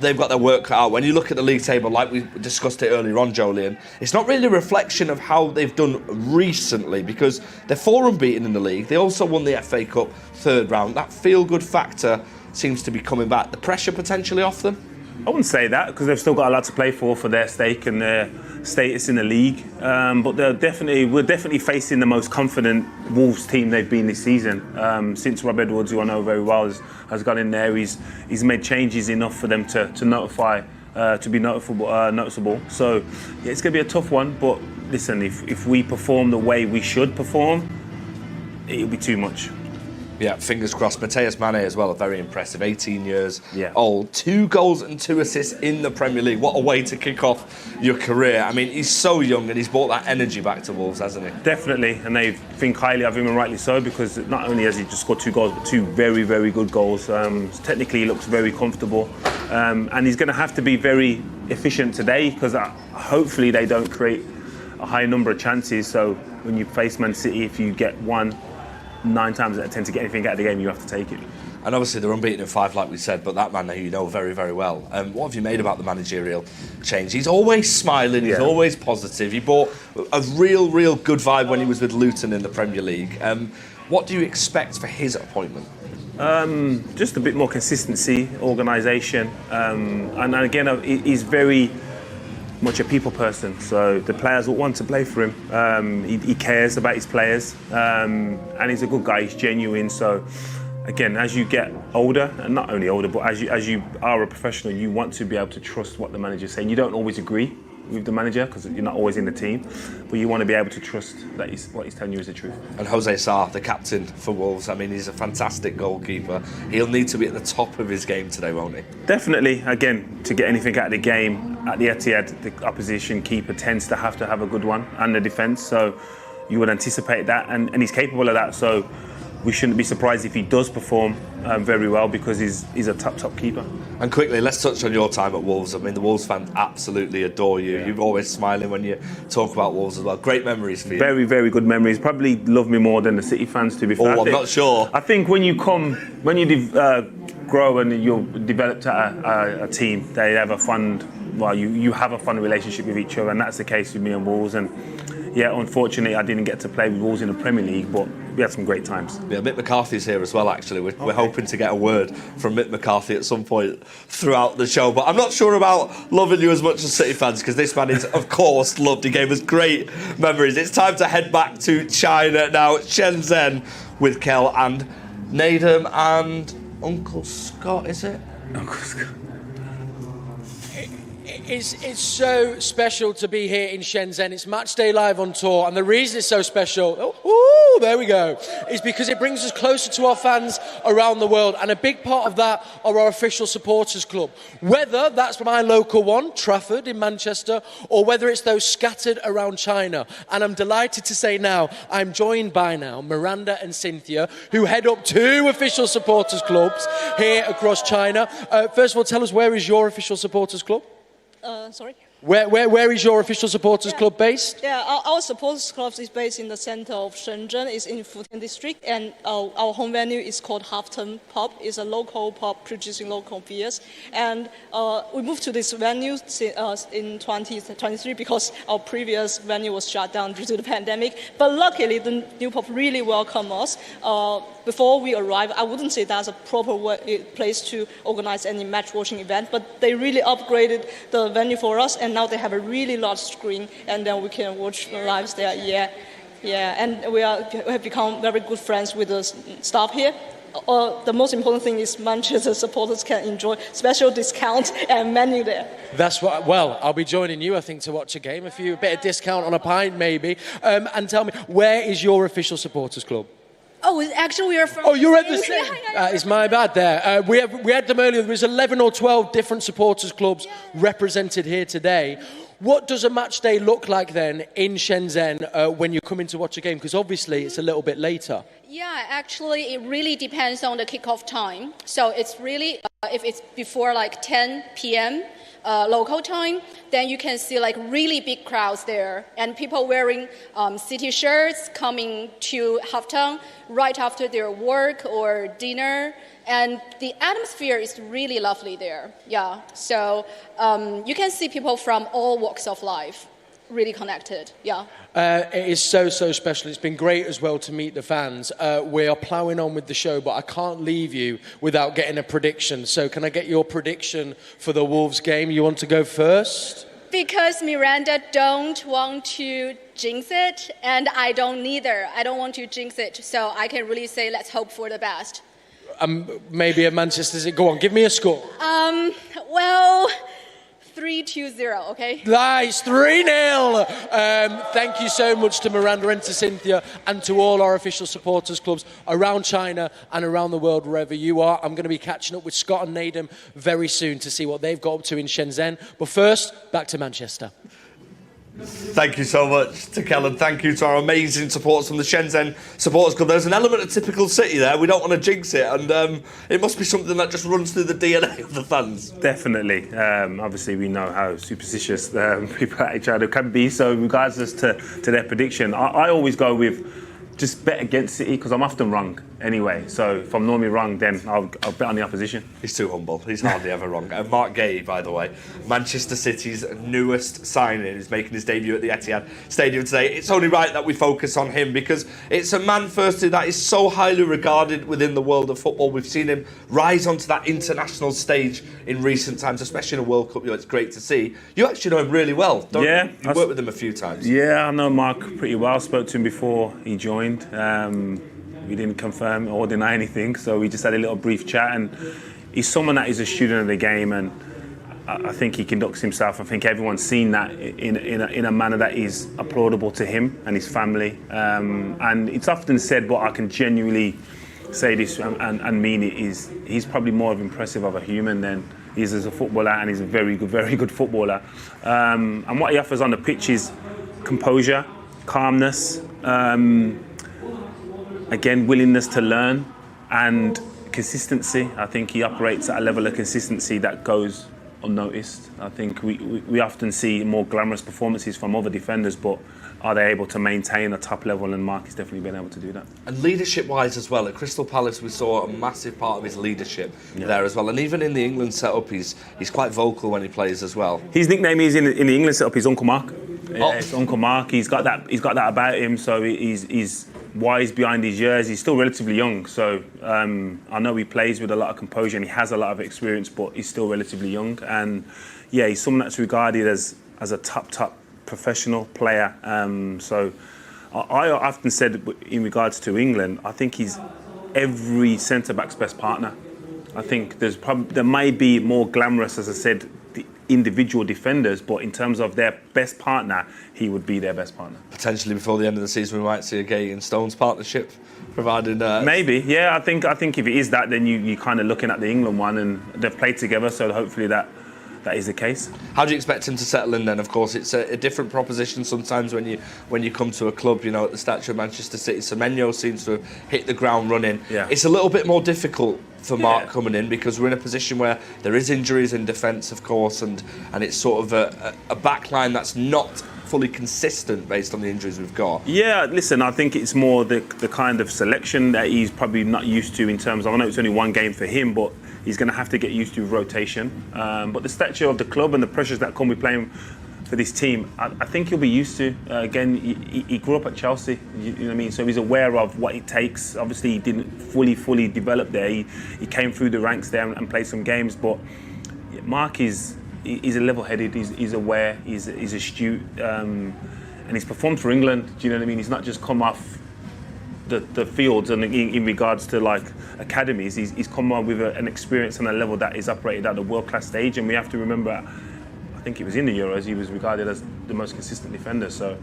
they've got their work cut out. When you look at the league table, like we discussed it earlier on, Joleon, it's not really a reflection of how they've done recently because they're 4 unbeaten in the league. They also won the FA Cup third round. That feel-good factor seems to be coming back. The pressure potentially off them? I wouldn't say that because they've still got a lot to play for their stake and their status in the league. But we're definitely facing the most confident Wolves team they've been this season. Since Rob Edwards, who I know very well, has got in there, he's made changes enough for them to be noticeable. So yeah, it's going to be a tough one. But listen, if we perform the way we should perform, it'll be too much. Yeah, fingers crossed. Mateus Mane as well, very impressive. 18 years old. 2 goals and 2 assists in the Premier League. What a way to kick off your career. I mean, he's so young and he's brought that energy back to Wolves, hasn't he? Definitely, and they think highly of him, and rightly so, because not only has he just scored 2 goals, but 2 very, very good goals. Technically, he looks very comfortable. And he's going to have to be very efficient today, because hopefully they don't create a high number of chances. So when you face Man City, if you get 1, 9 times out of 10 to get anything out of the game, you have to take it. And obviously they're unbeaten in 5, like we said, but that man who you know very, very well. What have you made about the managerial change? He's always smiling, he's always positive. He brought a real good vibe when he was with Luton in the Premier League. What do you expect for his appointment? Just a bit more consistency, organisation, and again, he's very much a people person, so the players will want to play for him. He cares about his players, and he's a good guy. He's genuine. So again, as you get older, and not only older, but as you are a professional, you want to be able to trust what the manager's saying. You don't always agree with the manager because you're not always in the team, but you want to be able to trust that what he's telling you is the truth. And Jose Sarr, the captain for Wolves, I mean, he's a fantastic goalkeeper. He'll need to be at the top of his game today, won't he? Definitely. Again, to get anything out of the game at the Etihad, the opposition keeper tends to have a good one, and the defence, so you would anticipate that, and he's capable of that, so we shouldn't be surprised if he does perform very well, because he's a top keeper. And quickly, let's touch on your time at Wolves. I mean, the Wolves fans absolutely adore you. Yeah. You're always smiling when you talk about Wolves as well. Great memories for you. Very, very good memories. Probably love me more than the City fans, to be fair. I'm not sure. I think when you grow and you're developed at a team, they have a fun, you have a fun relationship with each other, and that's the case with me and Wolves. And yeah, unfortunately, I didn't get to play with Wolves in the Premier League, but we had some great times. Yeah, Mick McCarthy's here as well, actually. We're hoping to get a word from Mick McCarthy at some point throughout the show. But I'm not sure about loving you as much as City fans, because this man is, of course, loved. He gave us great memories. It's time to head back to China now, Shenzhen, with Kel and Nedum and Uncle Scott, is it? Uncle Scott. It's so special to be here in Shenzhen. It's Matchday Live on tour, and the reason it's so special, there we go, is because it brings us closer to our fans around the world, and a big part of that are our official supporters club. Whether that's my local one, Trafford in Manchester, or whether it's those scattered around China. And I'm delighted to say now, I'm joined by Miranda and Cynthia, who head up 2 official supporters clubs here across China. First of all, tell us, where is your official supporters club? Sorry? Where is your official supporters club based? Yeah, our supporters club is based in the center of Shenzhen. It's in Futian district, and our home venue is called Halfton Pub. It's a local pub producing local beers. And we moved to this venue in 2023 because our previous venue was shut down due to the pandemic. But luckily, the new pub really welcomed us. Before we arrived, I wouldn't say that's a proper place to organize any match watching event, but they really upgraded the venue for us, and now they have a really large screen, and then we can watch the lives there. Yeah, and we have become very good friends with the staff here. The most important thing is Manchester supporters can enjoy special discount and menu there. That's what. Well, I'll be joining you, I think, to watch a game. A bit of discount on a pint, maybe. And tell me, where is your official supporters club? Oh, actually, we are from... Oh, you're at the same... It's my bad there. We had them earlier. There was 11 or 12 different supporters clubs represented here today. What does a match day look like then in Shenzhen when you're coming to watch a game? Because obviously it's a little bit later. Yeah, actually, it really depends on the kickoff time. So it's really, if it's before like 10 p.m. Local time, then you can see like really big crowds there and people wearing city shirts coming to halftime right after their work or dinner. And the atmosphere is really lovely there. Yeah, so you can see people from all walks of life really connected. Yeah. It is so special. It's been great as well to meet the fans. We are ploughing on with the show, but I can't leave you without getting a prediction. So can I get your prediction for the Wolves game? You want to go first? Because Miranda don't want to jinx it, and I don't neither. I don't want to jinx it, so I can really say let's hope for the best. Maybe a Manchester City. Go on, give me a score. Well, 3-2-0, okay? Nice, 3-0. Thank you so much to Miranda and to Cynthia and to all our official supporters clubs around China and around the world, wherever you are. I'm going to be catching up with Scott and Nedum very soon to see what they've got up to in Shenzhen. But first, back to Manchester. Thank you so much to Kellen. Thank you to our amazing supporters from the Shenzhen Supporters Club. There's an element of typical City there. We don't want to jinx it, and it must be something that just runs through the DNA of the fans. Definitely. Obviously, we know how superstitious people at each other can be. So, regardless to their prediction, I always go with just bet against City because I'm often wrong anyway. So if I'm normally wrong, then I'll bet on the opposition. He's too humble. He's hardly ever wrong. MARC GUÉHI, by the way, Manchester City's newest signing, is making his debut at the Etihad Stadium today. It's only right that we focus on him because it's a man, firstly, that is so highly regarded within the world of football. We've seen him rise onto that international stage in recent times, especially in a World Cup. You know, it's great to see. You actually know him really well, don't you? You've worked with him a few times. Yeah, I know Mark pretty well. Spoke to him before he joined. We didn't confirm or deny anything, so we just had a little brief chat, and he's someone that is a student of the game, and I think he conducts himself. I think everyone's seen that in a manner that is applaudable to him and his family. And it's often said, but I can genuinely say this and mean it, is he's probably more impressive of a human than he is as a footballer, and he's a very good footballer. And what he offers on the pitch is composure, calmness, again, willingness to learn and consistency. I think he operates at a level of consistency that goes unnoticed. I think we often see more glamorous performances from other defenders, but are they able to maintain a top level? And Mark has definitely been able to do that. And leadership-wise as well, at Crystal Palace we saw a massive part of his leadership there as well. And even in the England setup, he's quite vocal when he plays as well. His nickname is in the England setup is Uncle Mark. Yeah, it's Uncle Mark. He's got that about him. So he's wise behind his years. He's still relatively young. So I know he plays with a lot of composure and he has a lot of experience, but he's still relatively young. And yeah, he's someone that's regarded as a top professional player. So I often said in regards to England, I think he's every centre-back's best partner. I think there may be more glamorous, as I said, the individual defenders, but in terms of their best partner, he would be their best partner. Potentially before the end of the season, we might see a Guehi and Stones partnership, provided... Maybe, yeah. I think if it is that, then you're kind of looking at the England one, and they've played together, so hopefully that is the case. How do you expect him to settle in then? Of course, it's a different proposition sometimes when you come to a club, you know, at the stature of Manchester City. Semenyo seems to have hit the ground running. Yeah. It's a little bit more difficult for Mark coming in because we're in a position where there is injuries in defence, of course, and it's sort of a back line that's not fully consistent based on the injuries we've got. Yeah, listen, I think it's more the kind of selection that he's probably not used to in terms of, I know it's only one game for him, but he's going to have to get used to rotation. But the stature of the club and the pressures that come with playing for this team, I think he'll be used to. Again, he grew up at Chelsea, you know what I mean? So he's aware of what it takes. Obviously, he didn't fully develop there. He came through the ranks there and played some games. But Mark he's a level-headed, he's aware, he's astute, and he's performed for England, do you know what I mean? He's not just come off the fields and in regards to like academies, he's come on with an experience and a level that is operated at a world-class stage, and we have to remember, I think it was in the Euros, he was regarded as the most consistent defender, so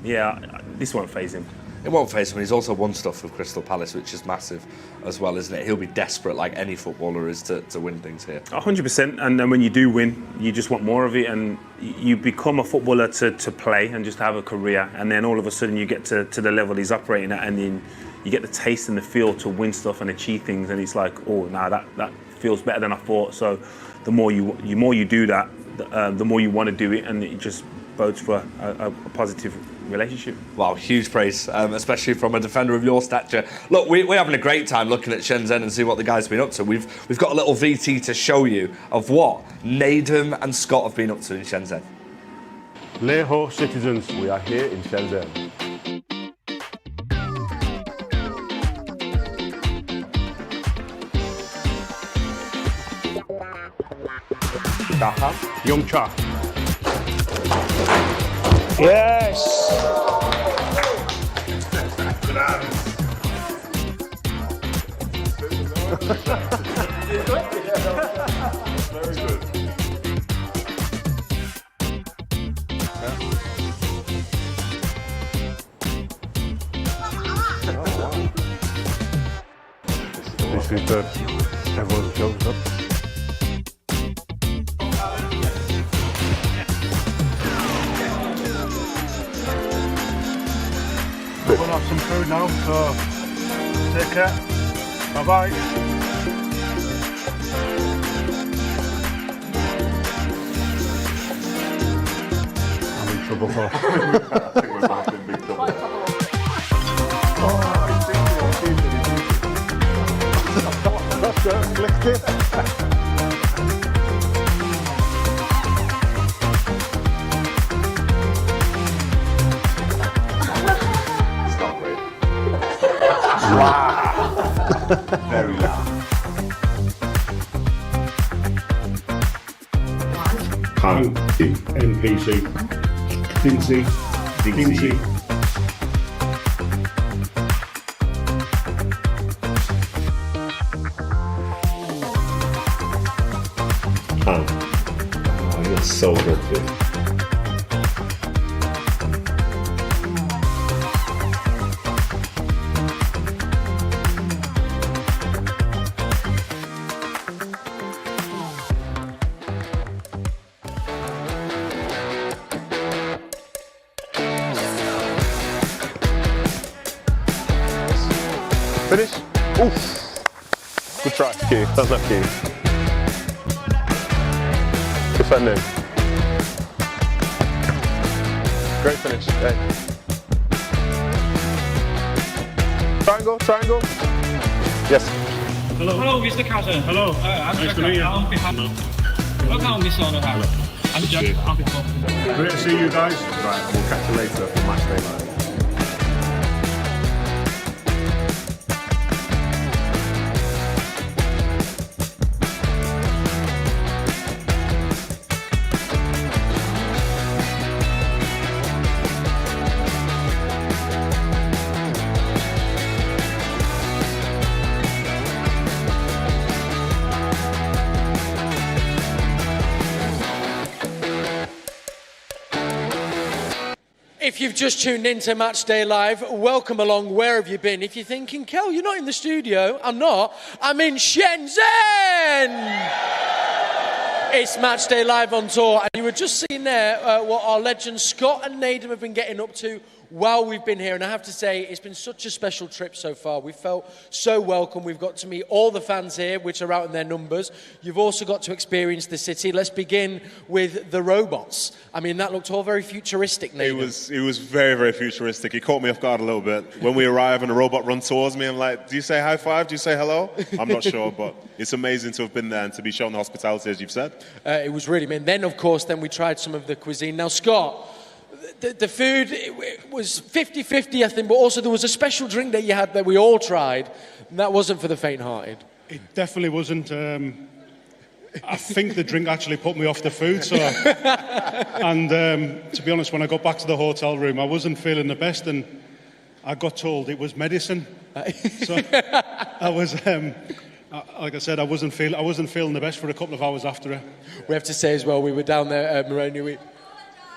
yeah, this won't faze him. it won't phase him. He's also won stuff with Crystal Palace, which is massive as well, isn't it? He'll be desperate, like any footballer is, to win things here. 100%, and then when you do win, you just want more of it, and you become a footballer to play and just have a career, and then all of a sudden you get to the level he's operating at, and then you get the taste and the feel to win stuff and achieve things, and it's like, oh, now that feels better than I thought. So the more you do that, the more you want to do it, and it just bodes for a positive relationship. Wow, huge praise, especially from a defender of your stature. Look, we're having a great time looking at Shenzhen and see what the guys have been up to. We've got a little VT to show you of what Nedum and Scott have been up to in Shenzhen. Leho citizens, we are here in Shenzhen. Young Cha. Yes! Very good. This is everyone shows up. We'll have some food now, so take care. Bye-bye. I'm in trouble for. I think we're both in big trouble. That's it, clicked it. Very loud. Hang, NPC. Dinsey. Dinsey. Hang. Oh, you're so good, dude. Finish. Oof. Good try, Q. That's not Q. Defending. Great finish. Hey. Triangle, triangle. Yes. Hello, Mr. Carson. Hello. Nice to meet you. Welcome, Mr. Onuoha. I'm Jack on behalf. Great to see you guys. Right, we'll catch you later for Matchday Live. If you've just tuned into Matchday Live, welcome along. Where have you been? If you're thinking, Kel, you're not in the studio. I'm not. I'm in Shenzhen! It's Matchday Live on tour. And you were just seeing there what our legends Scott and Nedum have been getting up to while we've been here. And I have to say, it's been such a special trip so far. We felt so welcome. We've got to meet all the fans here, which are out in their numbers. You've also got to experience the city. Let's begin with the robots. I mean, that looked all very futuristic, Nedum. It was very, very futuristic. He caught me off guard a little bit. When we arrive and a robot runs towards me, I'm like, do you say high five? Do you say hello? I'm not sure, but it's amazing to have been there and to be shown the hospitality, as you've said. It was really, and then, of course, we tried some of the cuisine. Now, Scott, the food it was 50-50, I think, but also there was a special drink that you had that we all tried, and that wasn't for the faint-hearted. It definitely wasn't. I think the drink actually put me off the food. So, and to be honest, when I got back to the hotel room, I wasn't feeling the best, and I got told it was medicine. So I was. Like I said, I wasn't feeling the best for a couple of hours after it. We have to say as well, we were down there, Moroni.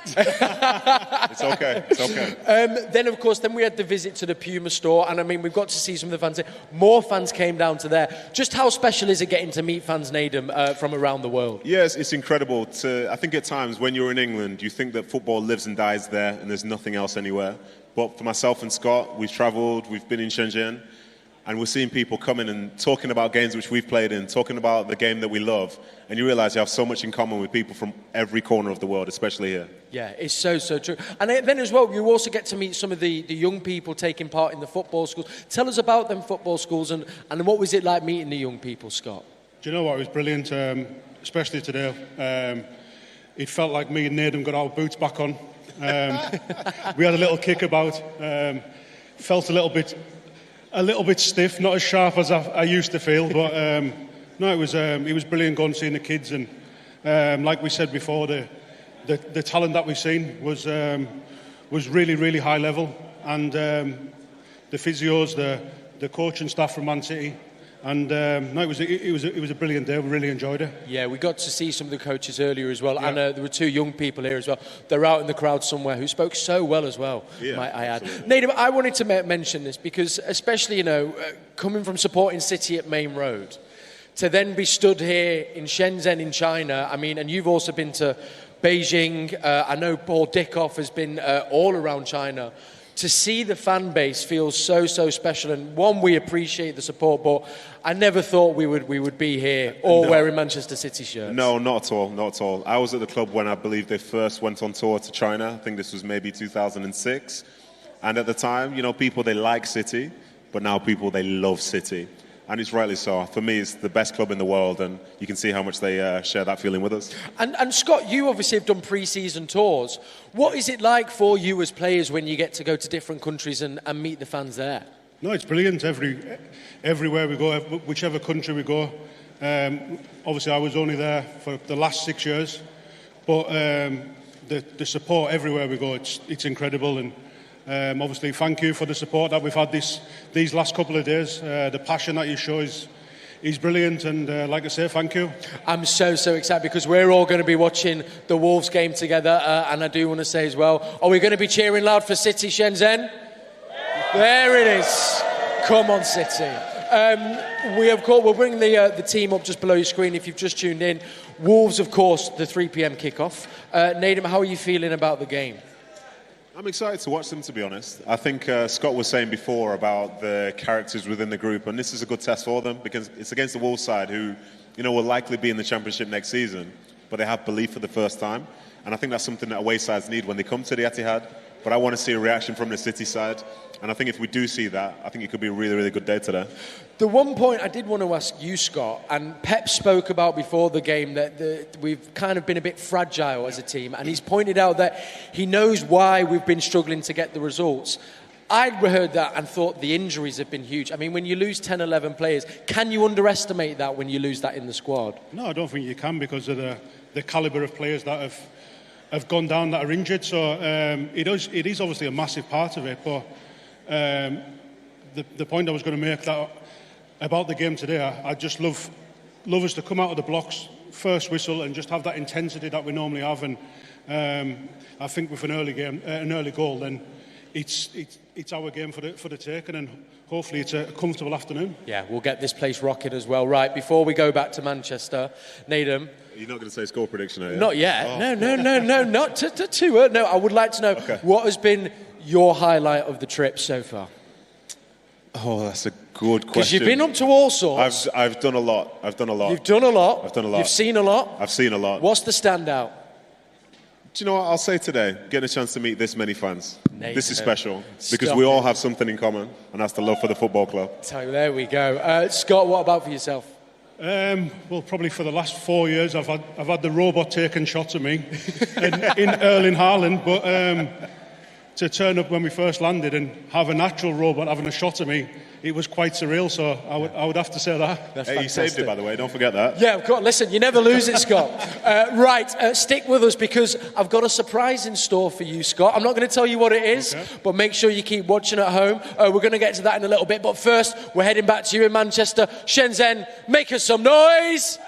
It's okay. It's okay. Then, of course, we had the visit to the Puma store, and I mean, we've got to see some of the fans there. More fans came down to there. Just how special is it getting to meet fans, Nedum, from around the world? Yes, it's incredible. I think at times when you're in England, you think that football lives and dies there, and there's nothing else anywhere. But for myself and Scott, we've travelled, we've been in Shenzhen, and we're seeing people coming and talking about games which we've played in, talking about the game that we love, and you realise you have so much in common with people from every corner of the world, especially here. Yeah, it's so true. And then as well, you also get to meet some of the young people taking part in the football schools. Tell us about them football schools, and what was it like meeting the young people, Scott? Do you know what? It was brilliant, especially today. It felt like me and Nedum got our boots back on. We had a little kickabout. Felt a little bit stiff, not as sharp as I used to feel, but no, it was brilliant going and seeing the kids, and like we said before, the talent that we've seen was really, really high level, and the physios, the coaching staff from Man City. And no, it was a brilliant day. We really enjoyed it. Yeah, we got to see some of the coaches earlier as well, and there were two young people here as well. They're out in the crowd somewhere who spoke so well as well. Yeah, might I add. Nedum, I wanted to mention this because, especially coming from supporting City at Main Road, to then be stood here in Shenzhen in China. I mean, and you've also been to Beijing. I know Paul Dickoff has been all around China. To see the fan base feels so special, and one, we appreciate the support, but I never thought we would be here all wearing Manchester City shirts. No, not at all. I was at the club when I believe they first went on tour to China. I think this was maybe 2006, and at the time, people, they like City, but now people, they love City. And it's rightly so. For me, it's the best club in the world, and you can see how much they share that feeling with us. And Scott, you obviously have done pre-season tours. What is it like for you as players when you get to go to different countries and meet the fans there? No, it's brilliant. Everywhere we go, whichever country we go. Obviously, I was only there for the last 6 years, but the support everywhere we go, it's incredible. And obviously, thank you for the support that we've had these last couple of days. The passion that you show is brilliant, and like I say, thank you. I'm so excited because we're all going to be watching the Wolves game together, and I do want to say as well, are we going to be cheering loud for City, Shenzhen? There it is. Come on, City. We'll bring the team up just below your screen if you've just tuned in. Wolves, of course, the 3 p.m. kickoff. Nedum, how are you feeling about the game? I'm excited to watch them, to be honest. I think Scott was saying before about the characters within the group, and this is a good test for them because it's against the Wolves side who, will likely be in the Championship next season, but they have belief for the first time, and I think that's something that away sides need when they come to the Etihad. But I want to see a reaction from the City side, and I think if we do see that, I think it could be a really, really good day today. The one point I did want to ask you, Scott, and Pep spoke about before the game that we've kind of been a bit fragile as a team, and he's pointed out that he knows why we've been struggling to get the results. I heard that and thought the injuries have been huge. I mean, when you lose 10, 11 players, can you underestimate that when you lose that in the squad? No, I don't think you can because of the calibre of players that have gone down that are injured. So it is obviously a massive part of it, but the point I was going to make about the game today, I just love us to come out of the blocks, first whistle, and just have that intensity that we normally have. And I think with an early goal, then it's our game for the taking, and hopefully it's a comfortable afternoon. Yeah, we'll get this place rocking as well. Right, before we go back to Manchester, Nedum. You're not going to say score prediction, are you? Not yet. Oh. No, not too early. No, I would like to know what has been your highlight of the trip so far. Oh, that's a good question. Because you've been up to all sorts. I've done a lot. You've done a lot. I've done a lot. You've seen a lot. I've seen a lot. What's the standout? Do you know what I'll say today? Getting a chance to meet this many fans. This is special because Stop we all have something in common, and that's the love for the football club. So there we go. Scott, what about for yourself? Well, probably for the last 4 years, I've had the robot taking shots of me in Erling Haaland, but to turn up when we first landed and have a natural robot having a shot of me, it was quite surreal. So I would have to say that. That's hey, you saved it, by the way. Don't forget that. Yeah, of course. Listen, you never lose it, Scott. Stick with us because I've got a surprise in store for you, Scott. I'm not going to tell you what it is, but make sure you keep watching at home. We're going to get to that in a little bit. But first, we're heading back to you in Manchester. Shenzhen, make us some noise.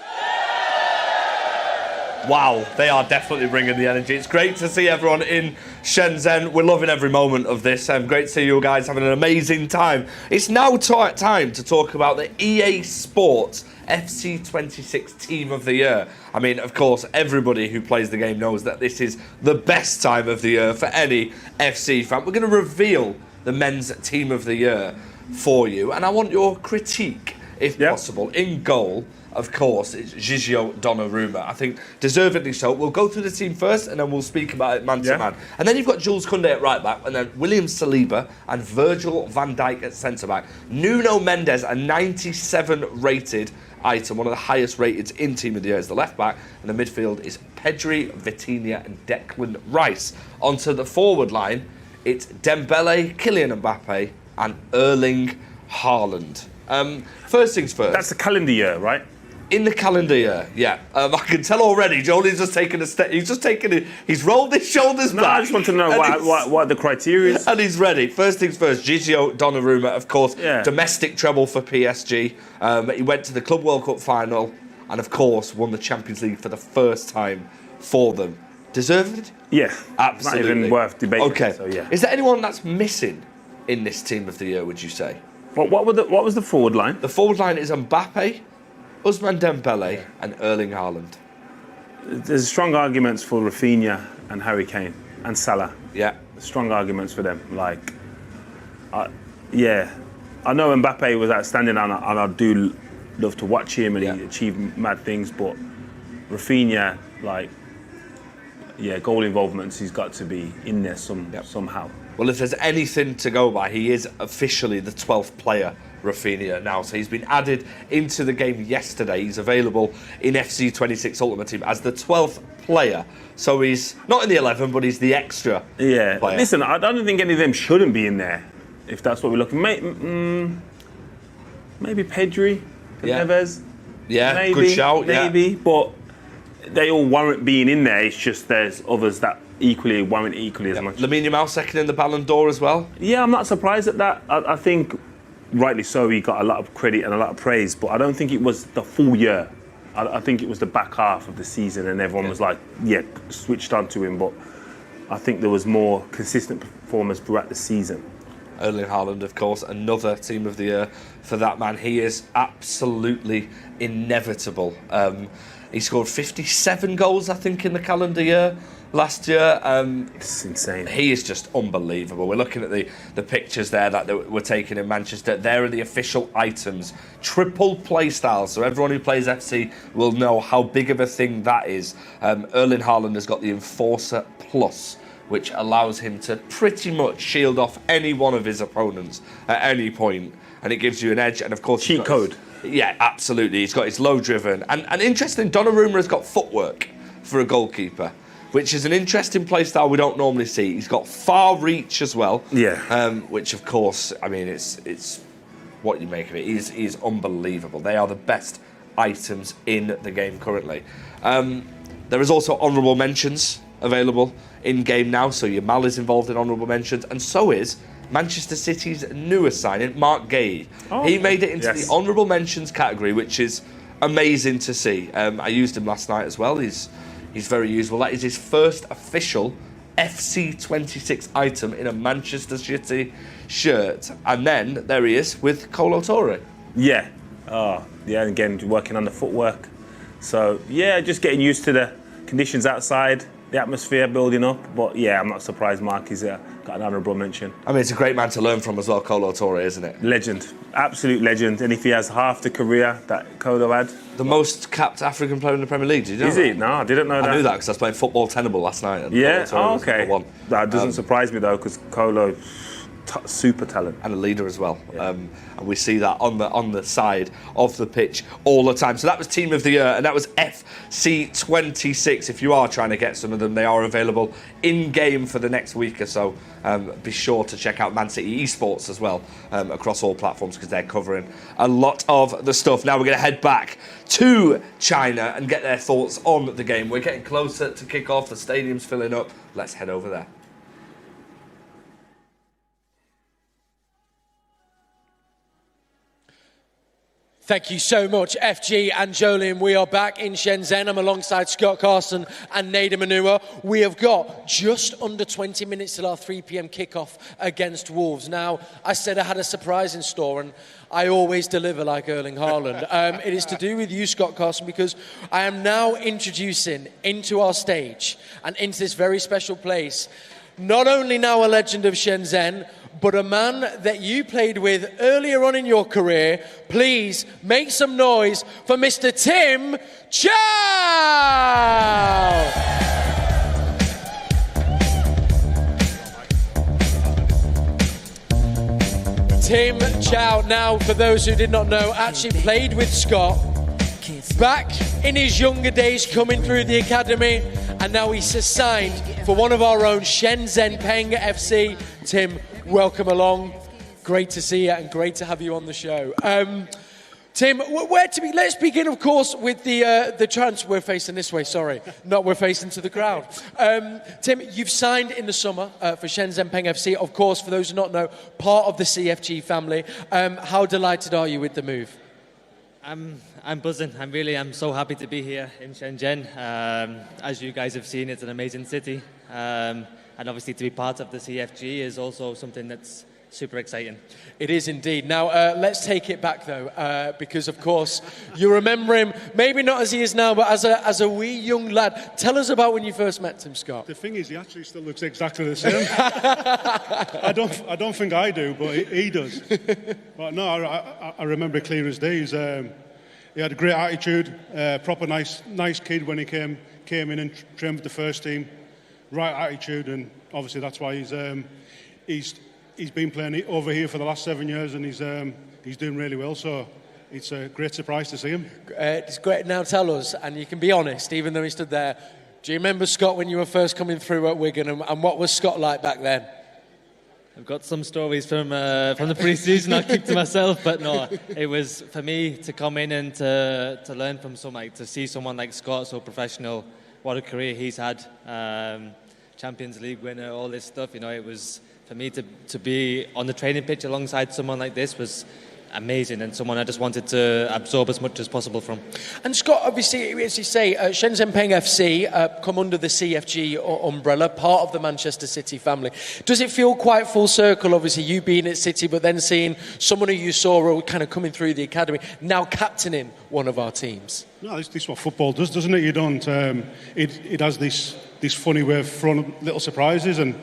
Wow, they are definitely bringing the energy. It's great to see everyone in Shenzhen. We're loving every moment of this. Great to see you guys having an amazing time. It's now time to talk about the EA Sports FC26 Team of the Year. I mean, of course, everybody who plays the game knows that this is the best time of the year for any FC fan. We're going to reveal the men's Team of the Year for you, and I want your critique, if possible. In goal, of course, it's Gigio Donnarumma. I think deservedly so. We'll go through the team first, and then we'll speak about it man to man. And then you've got Jules Koundé at right back, and then William Saliba and Virgil van Dijk at centre back. Nuno Mendes, a 97 rated item, one of the highest rated in Team of the Year, is the left back, and the midfield is Pedri, Vitinha, and Declan Rice. Onto the forward line, it's Dembele, Kylian Mbappe, and Erling Haaland. First things first. That's the calendar year, right? In the calendar year, yeah. I can tell already, Joel's just taken a step. He's rolled his shoulders back. I just want to know what the criteria is. And he's ready. First things first, Gigio Donnarumma, of course, domestic treble for PSG. He went to the Club World Cup final and, of course, won the Champions League for the first time for them. Deserved? Yeah. Absolutely. Not even worth debating. Okay. So, yeah. Is there anyone that's missing in this Team of the Year, would you say? What was the forward line? The forward line is Mbappe, Ousmane Dembele, and Erling Haaland. There's strong arguments for Rafinha and Harry Kane and Salah. Yeah. Strong arguments for them. I know Mbappe was outstanding, and I do love to watch him, and he achieved mad things. But Rafinha, goal involvements, he's got to be in there somehow. Well, if there's anything to go by, he is officially the 12th player, Rafinha, now. So he's been added into the game yesterday. He's available in FC26 Ultimate Team as the 12th player. So he's not in the 11, but he's the extra player. Listen, I don't think any of them shouldn't be in there, if that's what we're looking. Maybe Pedri, Neves. Yeah, maybe, good shout. Maybe, but they all warrant being in there. It's just there's others that warrant equally as much. Lamine Yamal second in the Ballon d'Or as well. Yeah, I'm not surprised at that. I think, rightly so, he got a lot of credit and a lot of praise, but I don't think it was the full year. I think it was the back half of the season, and everyone was switched on to him. But I think there was more consistent performance throughout the season. Erling Haaland, of course, another Team of the Year for that man. He is absolutely inevitable. He scored 57 goals, I think, in the calendar year last year. It's insane. He is just unbelievable. We're looking at the pictures there that were taken in Manchester. There are the official items. Triple play styles, so everyone who plays FC will know how big of a thing that is. Erling Haaland has got the Enforcer Plus, which allows him to pretty much shield off any one of his opponents at any point, and it gives you an edge. And of course, cheat code. Yeah, absolutely. He's got his low driven. And interesting, Donnarumma has got footwork for a goalkeeper, which is an interesting play style we don't normally see. He's got far reach as well. Yeah. Which, of course, I mean, it's what you make of it. He's unbelievable. They are the best items in the game currently. There is also honourable mentions available in game now. So Yamal is involved in honourable mentions, and so is Manchester City's newest signing, MARC GUÉHI. He made it into the honourable mentions category, which is amazing to see. I used him last night as well. He's very useful. That is his first official FC26 item in a Manchester City shirt. And then there he is with Kolo Touré. Yeah. And again, working on the footwork. So, just getting used to the conditions outside, the atmosphere building up. But, I'm not surprised Mark is got an honourable mention. I mean, it's a great man to learn from as well, Kolo Touré, isn't it? Legend. Absolute legend. And if he has half the career that Kolo had. The most capped African player in the Premier League, did you know Is he? No, I didn't know that. I knew that because I was playing football tenable last night. And okay. That doesn't surprise me, though, because Kolo, super talent. And a leader as well. And we see that on the side of the pitch all the time. So that was Team of the Year, and that was FC26. If you are trying to get some of them, they are available in-game for the next week or so. Be sure to check out Man City Esports as well across all platforms, because they're covering a lot of the stuff. Now we're going to head back to China and get their thoughts on the game. We're getting closer to kick-off. The stadium's filling up. Let's head over there. Thank you so much, FG and Joleon. We are back in Shenzhen. I'm alongside Scott, Carson and Nedum Onuoha. We have got just under 20 minutes till our 3 p.m. kickoff against Wolves. Now, I said I had a surprise in store, and I always deliver like Erling Haaland. It is to do with you, Scott, Carson, because I am now introducing into our stage and into this very special place, not only now a legend of Shenzhen, but a man that you played with earlier on in your career. Please make some noise for Mr. Tim Chow! Tim Chow, now for those who did not know, actually played with Scott back in his younger days coming through the academy, and now he's signed for one of our own, Shenzhen Peng FC. Tim, welcome along. Great to see you and great to have you on the show. Tim, let's begin, of course, with the chance. We're facing this way, sorry. Not we're facing to the crowd. Tim, you've signed in the summer for Shenzhen Peng FC. Of course, for those who do not know, part of the CFG family. How delighted are you with the move? I'm buzzing. I'm so happy to be here in Shenzhen. As you guys have seen, it's an amazing city. And obviously to be part of the CFG is also something that's super exciting. It is indeed. Now, let's take it back, though, because, of course, you remember him, maybe not as he is now, but as a wee young lad. Tell us about when you first met him, Scott. The thing is, he actually still looks exactly the same. I don't think I do, but he does. But no, I remember clear as day. He had a great attitude, proper nice kid when he came in and trained with the first team. Right attitude, and obviously that's why he's been playing over here for the last 7 years, and he's doing really well. So it's a great surprise to see him. It's great. Now tell us, and you can be honest, even though he stood there. Do you remember, Scott, when you were first coming through at Wigan, and what was Scott like back then? I've got some stories from the pre-season I'll keep to myself, but no, it was for me to come in and to learn from to see someone like Scott, so professional. What a career he's had, Champions League winner, all this stuff. You know, it was for me to be on the training pitch alongside someone like this was amazing, and someone I just wanted to absorb as much as possible from. And Scott, obviously, as you say, Shenzhen Peng FC come under the CFG umbrella, part of the Manchester City family. Does it feel quite full circle, obviously, you being at City, but then seeing someone who you saw kind of coming through the academy, now captaining one of our teams? No, this is what football does, doesn't it? You don't. It has this funny way of throwing up little surprises, and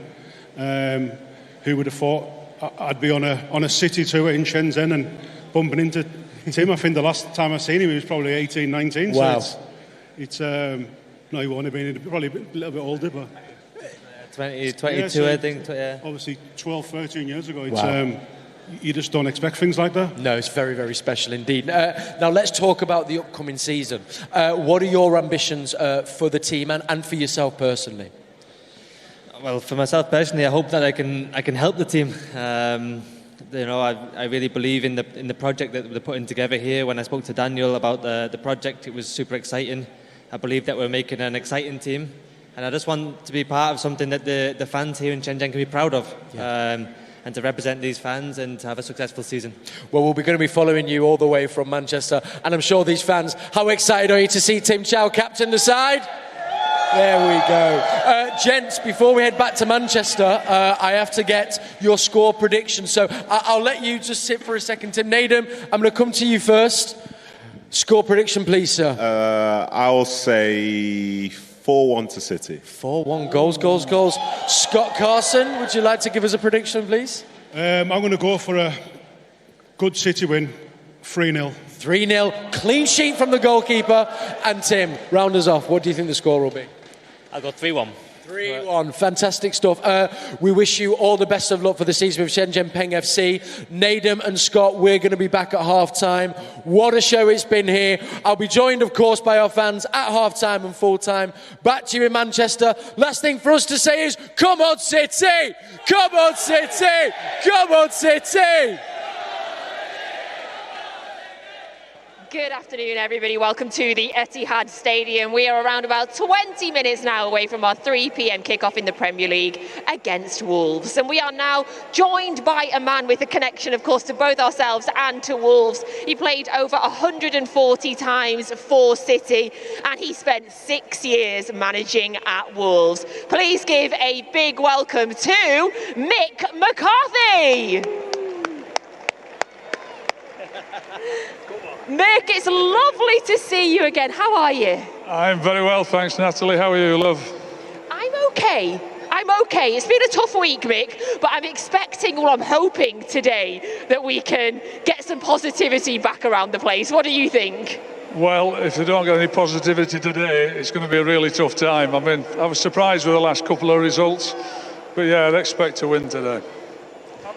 who would have thought I'd be on a City tour in Shenzhen and bumping into Tim. I think the last time I seen him, he was probably 18, 19. Wow. So it's no, he won't have been, probably a little bit older, but 22, yeah, so I think. Yeah. Obviously, 12, 13 years ago. It's, Wow. You just don't expect things like that. No, it's very, very special indeed. Now, let's talk about the upcoming season. What are your ambitions for the team and for yourself personally? Well, for myself personally, I hope that I can help the team. You know, I really believe in the project that we're putting together here. When I spoke to Daniel about the project, it was super exciting. I believe that we're making an exciting team, and I just want to be part of something that the fans here in Shenzhen can be proud of. Yeah. And to represent these fans and to have a successful season. Well, we're going to be following you all the way from Manchester, and I'm sure these fans, how excited are you to see Tim Chow captain the side? There we go. Gents, before we head back to Manchester, I have to get your score prediction. So I'll let you just sit for a second. Tim, Nedum, I'm going to come to you first. Score prediction, please, sir. I'll say 4-1 to City. 4-1, goals. Scott, Carson, would you like to give us a prediction, please? I'm going to go for a good City win, 3-0. 3-0, clean sheet from the goalkeeper. And Tim, round us off. What do you think the score will be? I'll go 3-1. 3-1, fantastic stuff. We wish you all the best of luck for the season with Shenzhen Peng FC. Nedum and Scott, we're going to be back at half-time. What a show it's been here. I'll be joined, of course, by our fans at half-time and full-time. Back to you in Manchester. Last thing for us to say is, come on, City! Come on, City! Come on, City! Good afternoon, everybody. Welcome to the Etihad Stadium. We are around about 20 minutes now away from our 3 p.m. kickoff in the Premier League against Wolves. And we are now joined by a man with a connection, of course, to both ourselves and to Wolves. He played over 140 times for City, and he spent 6 years managing at Wolves. Please give a big welcome to Mick McCarthy. Mick, it's lovely to see you again. How are you? I'm very well, thanks, Natalie. How are you, love? I'm okay. It's been a tough week, Mick, but I'm expecting, or I'm hoping today, that we can get some positivity back around the place. What do you think? Well, if they don't get any positivity today, it's going to be a really tough time. I mean, I was surprised with the last couple of results, but yeah, I'd expect to win today.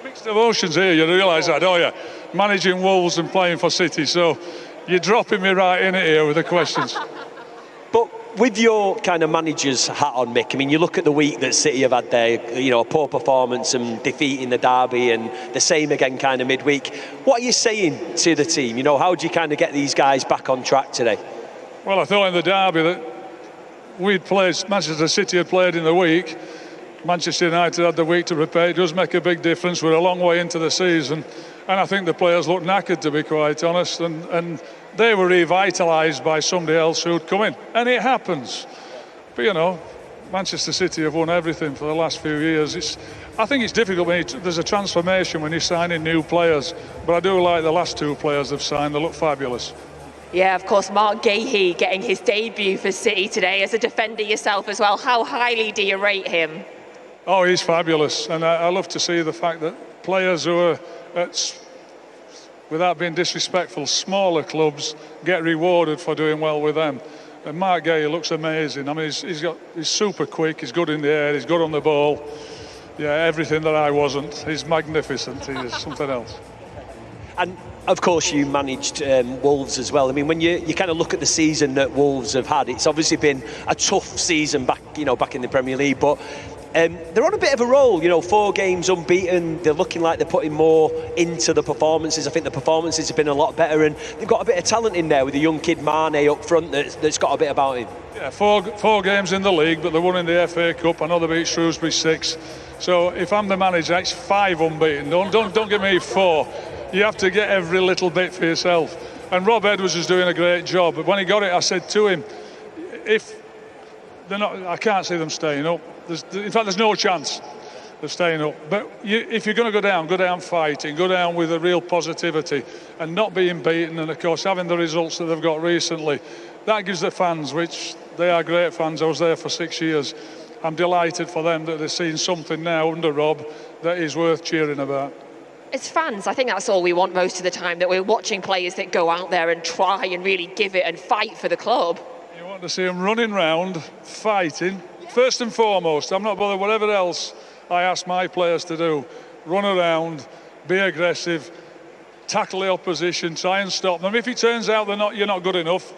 Mixed emotions here, you realise that, don't you? Managing Wolves and playing for City, so you're dropping me right in it here with the questions. But with your kind of manager's hat on, Mick, I mean, you look at the week that City have had there, you know, a poor performance and defeating the derby and the same again kind of midweek. What are you saying to the team? You know, how do you kind of get these guys back on track today? Well, I thought in the derby that we'd played, Manchester City had played in the week. Manchester United had the week to prepare. It does make a big difference. We're a long way into the season, and I think the players look knackered, to be quite honest, and they were revitalised by somebody else who'd come in, and it happens. But you know, Manchester City have won everything for the last few years. I think it's difficult when there's a transformation when you're signing new players, but I do like the last two players they've signed. They look fabulous. Yeah, of course, MARC GUÉHI getting his debut for City today as a defender yourself as well. How highly do you rate him? Oh, he's fabulous, and I love to see the fact that players who are at, without being disrespectful, smaller clubs get rewarded for doing well with them. And MARC GUÉHI looks amazing. I mean, he's super quick, he's good in the air, he's good on the ball. Yeah, everything that I wasn't. He's magnificent. He is something else. And of course, you managed Wolves as well. I mean, when you kind of look at the season that Wolves have had, it's obviously been a tough season back in the Premier League, but they're on a bit of a roll, 4 games unbeaten. They're looking like they're putting more into the performances. I think the performances have been a lot better, and they've got a bit of talent in there with the young kid Mane up front that's got a bit about him. Yeah, four games in the league, but they won in the FA Cup. I know they beat Shrewsbury 6. So if I'm the manager, it's 5 unbeaten. Don't give me 4. You have to get every little bit for yourself. And Rob Edwards is doing a great job. But when he got it, I said to him, if they're not, I can't see them staying up. In fact, there's no chance of staying up. But if you're going to go down fighting, go down with a real positivity and not being beaten, and of course having the results that they've got recently, that gives the fans, which they are great fans. I was there for 6 years. I'm delighted for them that they're seeing something now under Rob that is worth cheering about. As fans, I think that's all we want most of the time, that we're watching players that go out there and try and really give it and fight for the club. You want to see them running round, fighting. First and foremost, I'm not bothered whatever else I ask my players to do. Run around, be aggressive, tackle the opposition, try and stop them. If it turns out you're not good enough,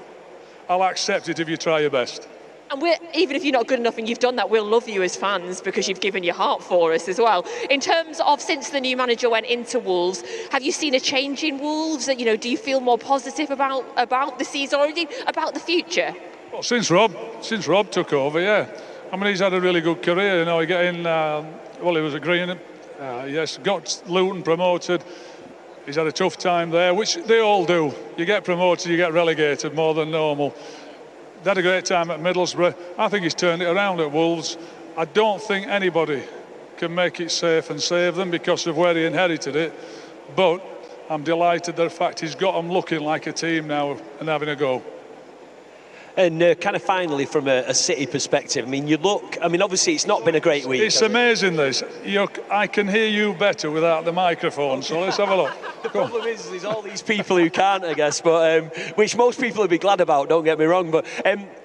I'll accept it if you try your best. And even if you're not good enough and you've done that, we'll love you as fans because you've given your heart for us as well. In terms of since the new manager went into Wolves, have you seen a change in Wolves? Do you feel more positive about the season or about the future? Well, since Rob took over, yeah. I mean, he's had a really good career. He got in, he was at Green, yes, got Luton promoted. He's had a tough time there, which they all do. You get promoted, you get relegated more than normal. They had a great time at Middlesbrough. I think he's turned it around at Wolves. I don't think anybody can make it safe and save them because of where he inherited it. But I'm delighted the fact he's got them looking like a team now and having a go. And kind of finally, from a City perspective, obviously it's not been a great week. It's amazing this. I can hear you better without the microphone, so let's have a look. The problem is there's all these people who can't, I guess, but which most people would be glad about, don't get me wrong, but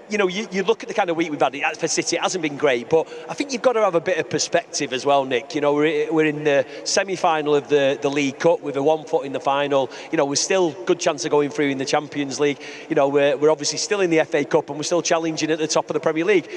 you look at the kind of week we've had for City, it hasn't been great, but I think you've got to have a bit of perspective as well, Nick. We're in the semi-final of the League Cup with a 1 foot in the final. We're still good chance of going through in the Champions League. We're obviously still in the FA Cup and we're still challenging at the top of the Premier League.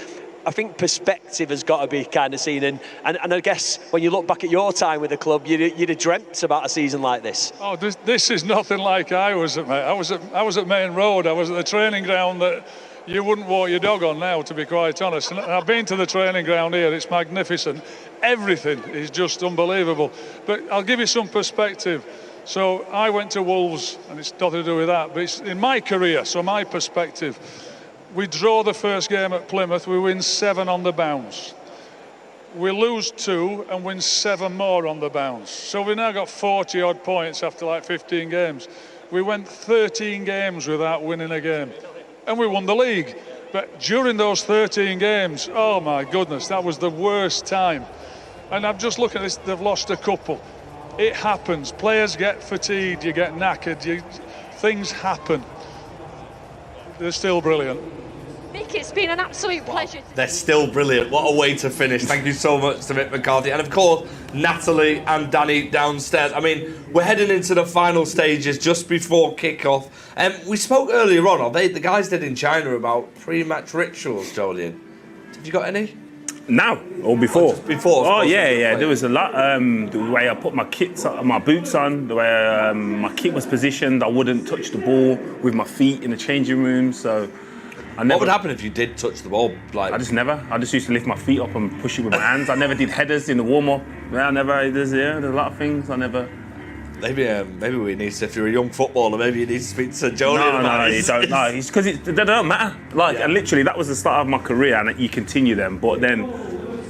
I think perspective has got to be kind of seen, and I guess when you look back at your time with the club, you'd have dreamt about a season like this. Oh, this is nothing like I was at, mate. I was at Main Road. I was at the training ground that you wouldn't walk your dog on now, to be quite honest. And I've been to the training ground here. It's magnificent. Everything is just unbelievable. But I'll give you some perspective. So I went to Wolves, and it's nothing to do with that, but it's in my career, so my perspective. We draw the first game at Plymouth, we win 7 on the bounce. We lose 2 and win 7 more on the bounce. So we've now got 40 odd points after like 15 games. We went 13 games without winning a game, and we won the league. But during those 13 games, oh my goodness, that was the worst time. And I'm just looking at this, they've lost a couple. It happens. Players get fatigued, you get knackered, things happen. They're still brilliant. Mick, it's been an absolute pleasure. They're still brilliant. What a way to finish. Thank you so much to Mick McCarthy. And of course, Natalie and Danny downstairs. I mean, we're heading into the final stages just before kick-off. We spoke earlier on, the guys did in China about pre-match rituals, Joleon. Have you got any? Now or before? Before. Oh yeah. There was a lot. The way I put my boots on, the way my kit was positioned. I wouldn't touch the ball with my feet in the changing room. So, what would happen if you did touch the ball? Like, I just used to lift my feet up and push it with my hands. I never did headers in the warm up. There's a lot of things I never. Maybe we need to, if you're a young footballer, maybe you need to speak to Joleon. No, you don't. No, it's because they don't matter. And literally, that was the start of my career, and you continue them. But then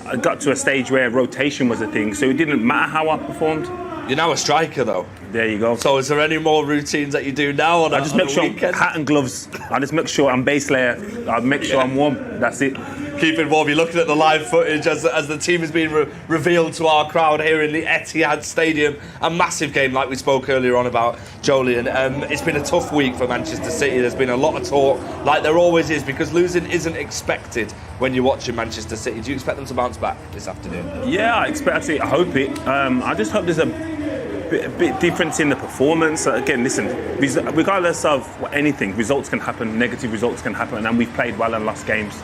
I got to a stage where rotation was a thing, so it didn't matter how I performed. You're now a striker, though. There you go. So is there any more routines that you do now? I just make sure I'm hat and gloves. I just make sure I'm base layer. I make sure I'm warm. That's it. Keep it warm. You're looking at the live footage as the team is being revealed to our crowd here in the Etihad Stadium. A massive game, like we spoke earlier on about, Joleon. It's been a tough week for Manchester City. There's been a lot of talk, like there always is, because losing isn't expected when you're watching Manchester City. Do you expect them to bounce back this afternoon? Yeah, I hope it. I just hope there's a bit difference in the performance. Again, listen, regardless of anything, results can happen, negative results can happen, and we've played well and lost games.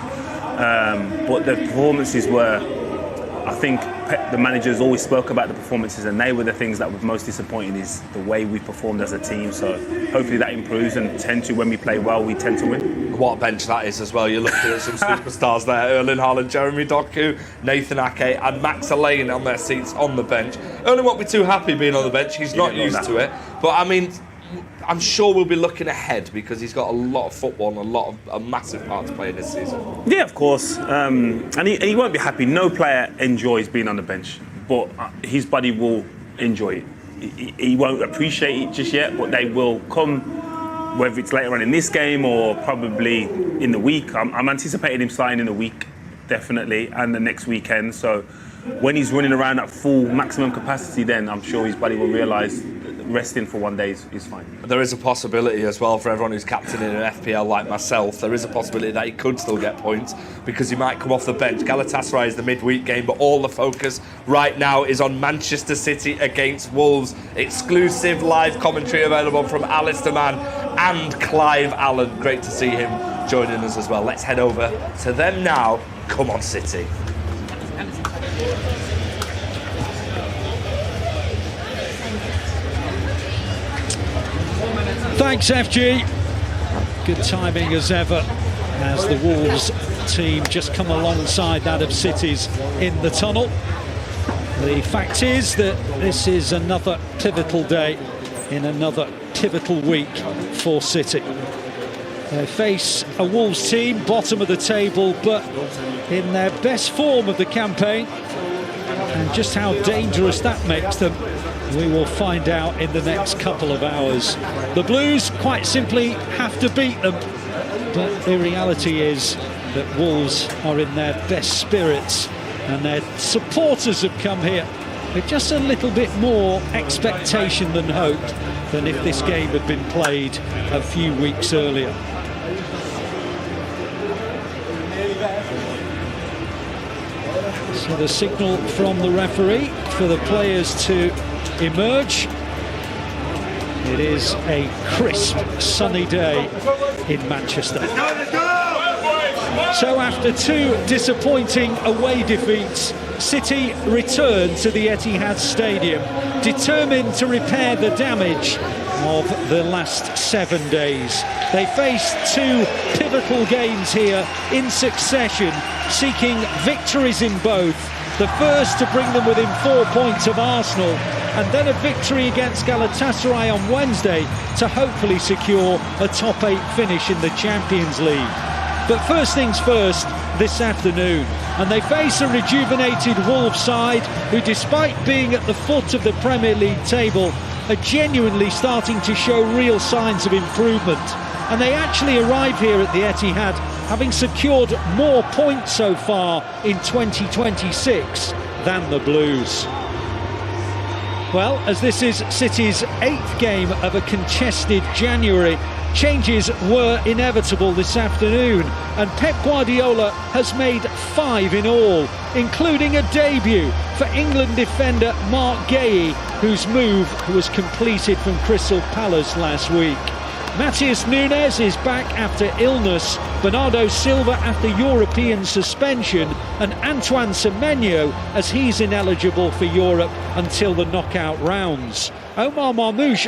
But the performances were, I think the managers always spoke about the performances, and they were the things that were most disappointing, is the way we performed as a team. So hopefully that improves, and when we play well, we tend to win. What a bench that is as well. You're looking at some superstars there. Erling Haaland, Jeremy Doku, Nathan Ake and Max Allain on their seats on the bench. Erling won't be too happy being on the bench. He's not used to it. But I mean, I'm sure we'll be looking ahead because he's got a lot of football and a massive part to play in this season. Yeah, of course. And he won't be happy. No player enjoys being on the bench, but his body will enjoy it. He won't appreciate it just yet, but they will come, whether it's later on in this game or probably in the week. I'm anticipating him starting in the week, definitely, and the next weekend. So when he's running around at full maximum capacity, then I'm sure his body will realise resting for one day is fine. There is a possibility as well for everyone who's captain in an FPL like myself. There is a possibility that he could still get points because he might come off the bench. Galatasaray is the midweek game, but all the focus right now is on Manchester City against Wolves. Exclusive live commentary available from Alistair Mann and Clive Allen. Great to see him joining us as well. Let's head over to them now. Come on, City. Thanks, FG. Good timing as ever, as the Wolves team just come alongside that of City's in the tunnel. The fact is that this is another pivotal day in another pivotal week for City. They face a Wolves team, bottom of the table, but in their best form of the campaign. And just how dangerous that makes them, we will find out in the next couple of hours. The Blues quite simply have to beat them, but the reality is that Wolves are in their best spirits and their supporters have come here with just a little bit more expectation than hope than if this game had been played a few weeks earlier. So the signal from the referee for the players to emerge. It is a crisp, sunny day in Manchester. So after 2 disappointing away defeats, City returned to the Etihad Stadium, determined to repair the damage of the last 7 days. They faced 2 pivotal games here in succession, seeking victories in both. The first to bring them within 4 points of Arsenal, and then a victory against Galatasaray on Wednesday to hopefully secure a top 8 finish in the Champions League. But first things first, this afternoon, and they face a rejuvenated Wolves side who, despite being at the foot of the Premier League table, are genuinely starting to show real signs of improvement. And they actually arrive here at the Etihad having secured more points so far in 2026 than the Blues. Well, as this is City's 8th game of a contested January, changes were inevitable this afternoon, and Pep Guardiola has made 5 in all, including a debut for England defender MARC GUÉHI, whose move was completed from Crystal Palace last week. Matheus Nunes is back after illness, Bernardo Silva after European suspension, and Antoine Semenyo as he's ineligible for Europe until the knockout rounds. Omar Marmoush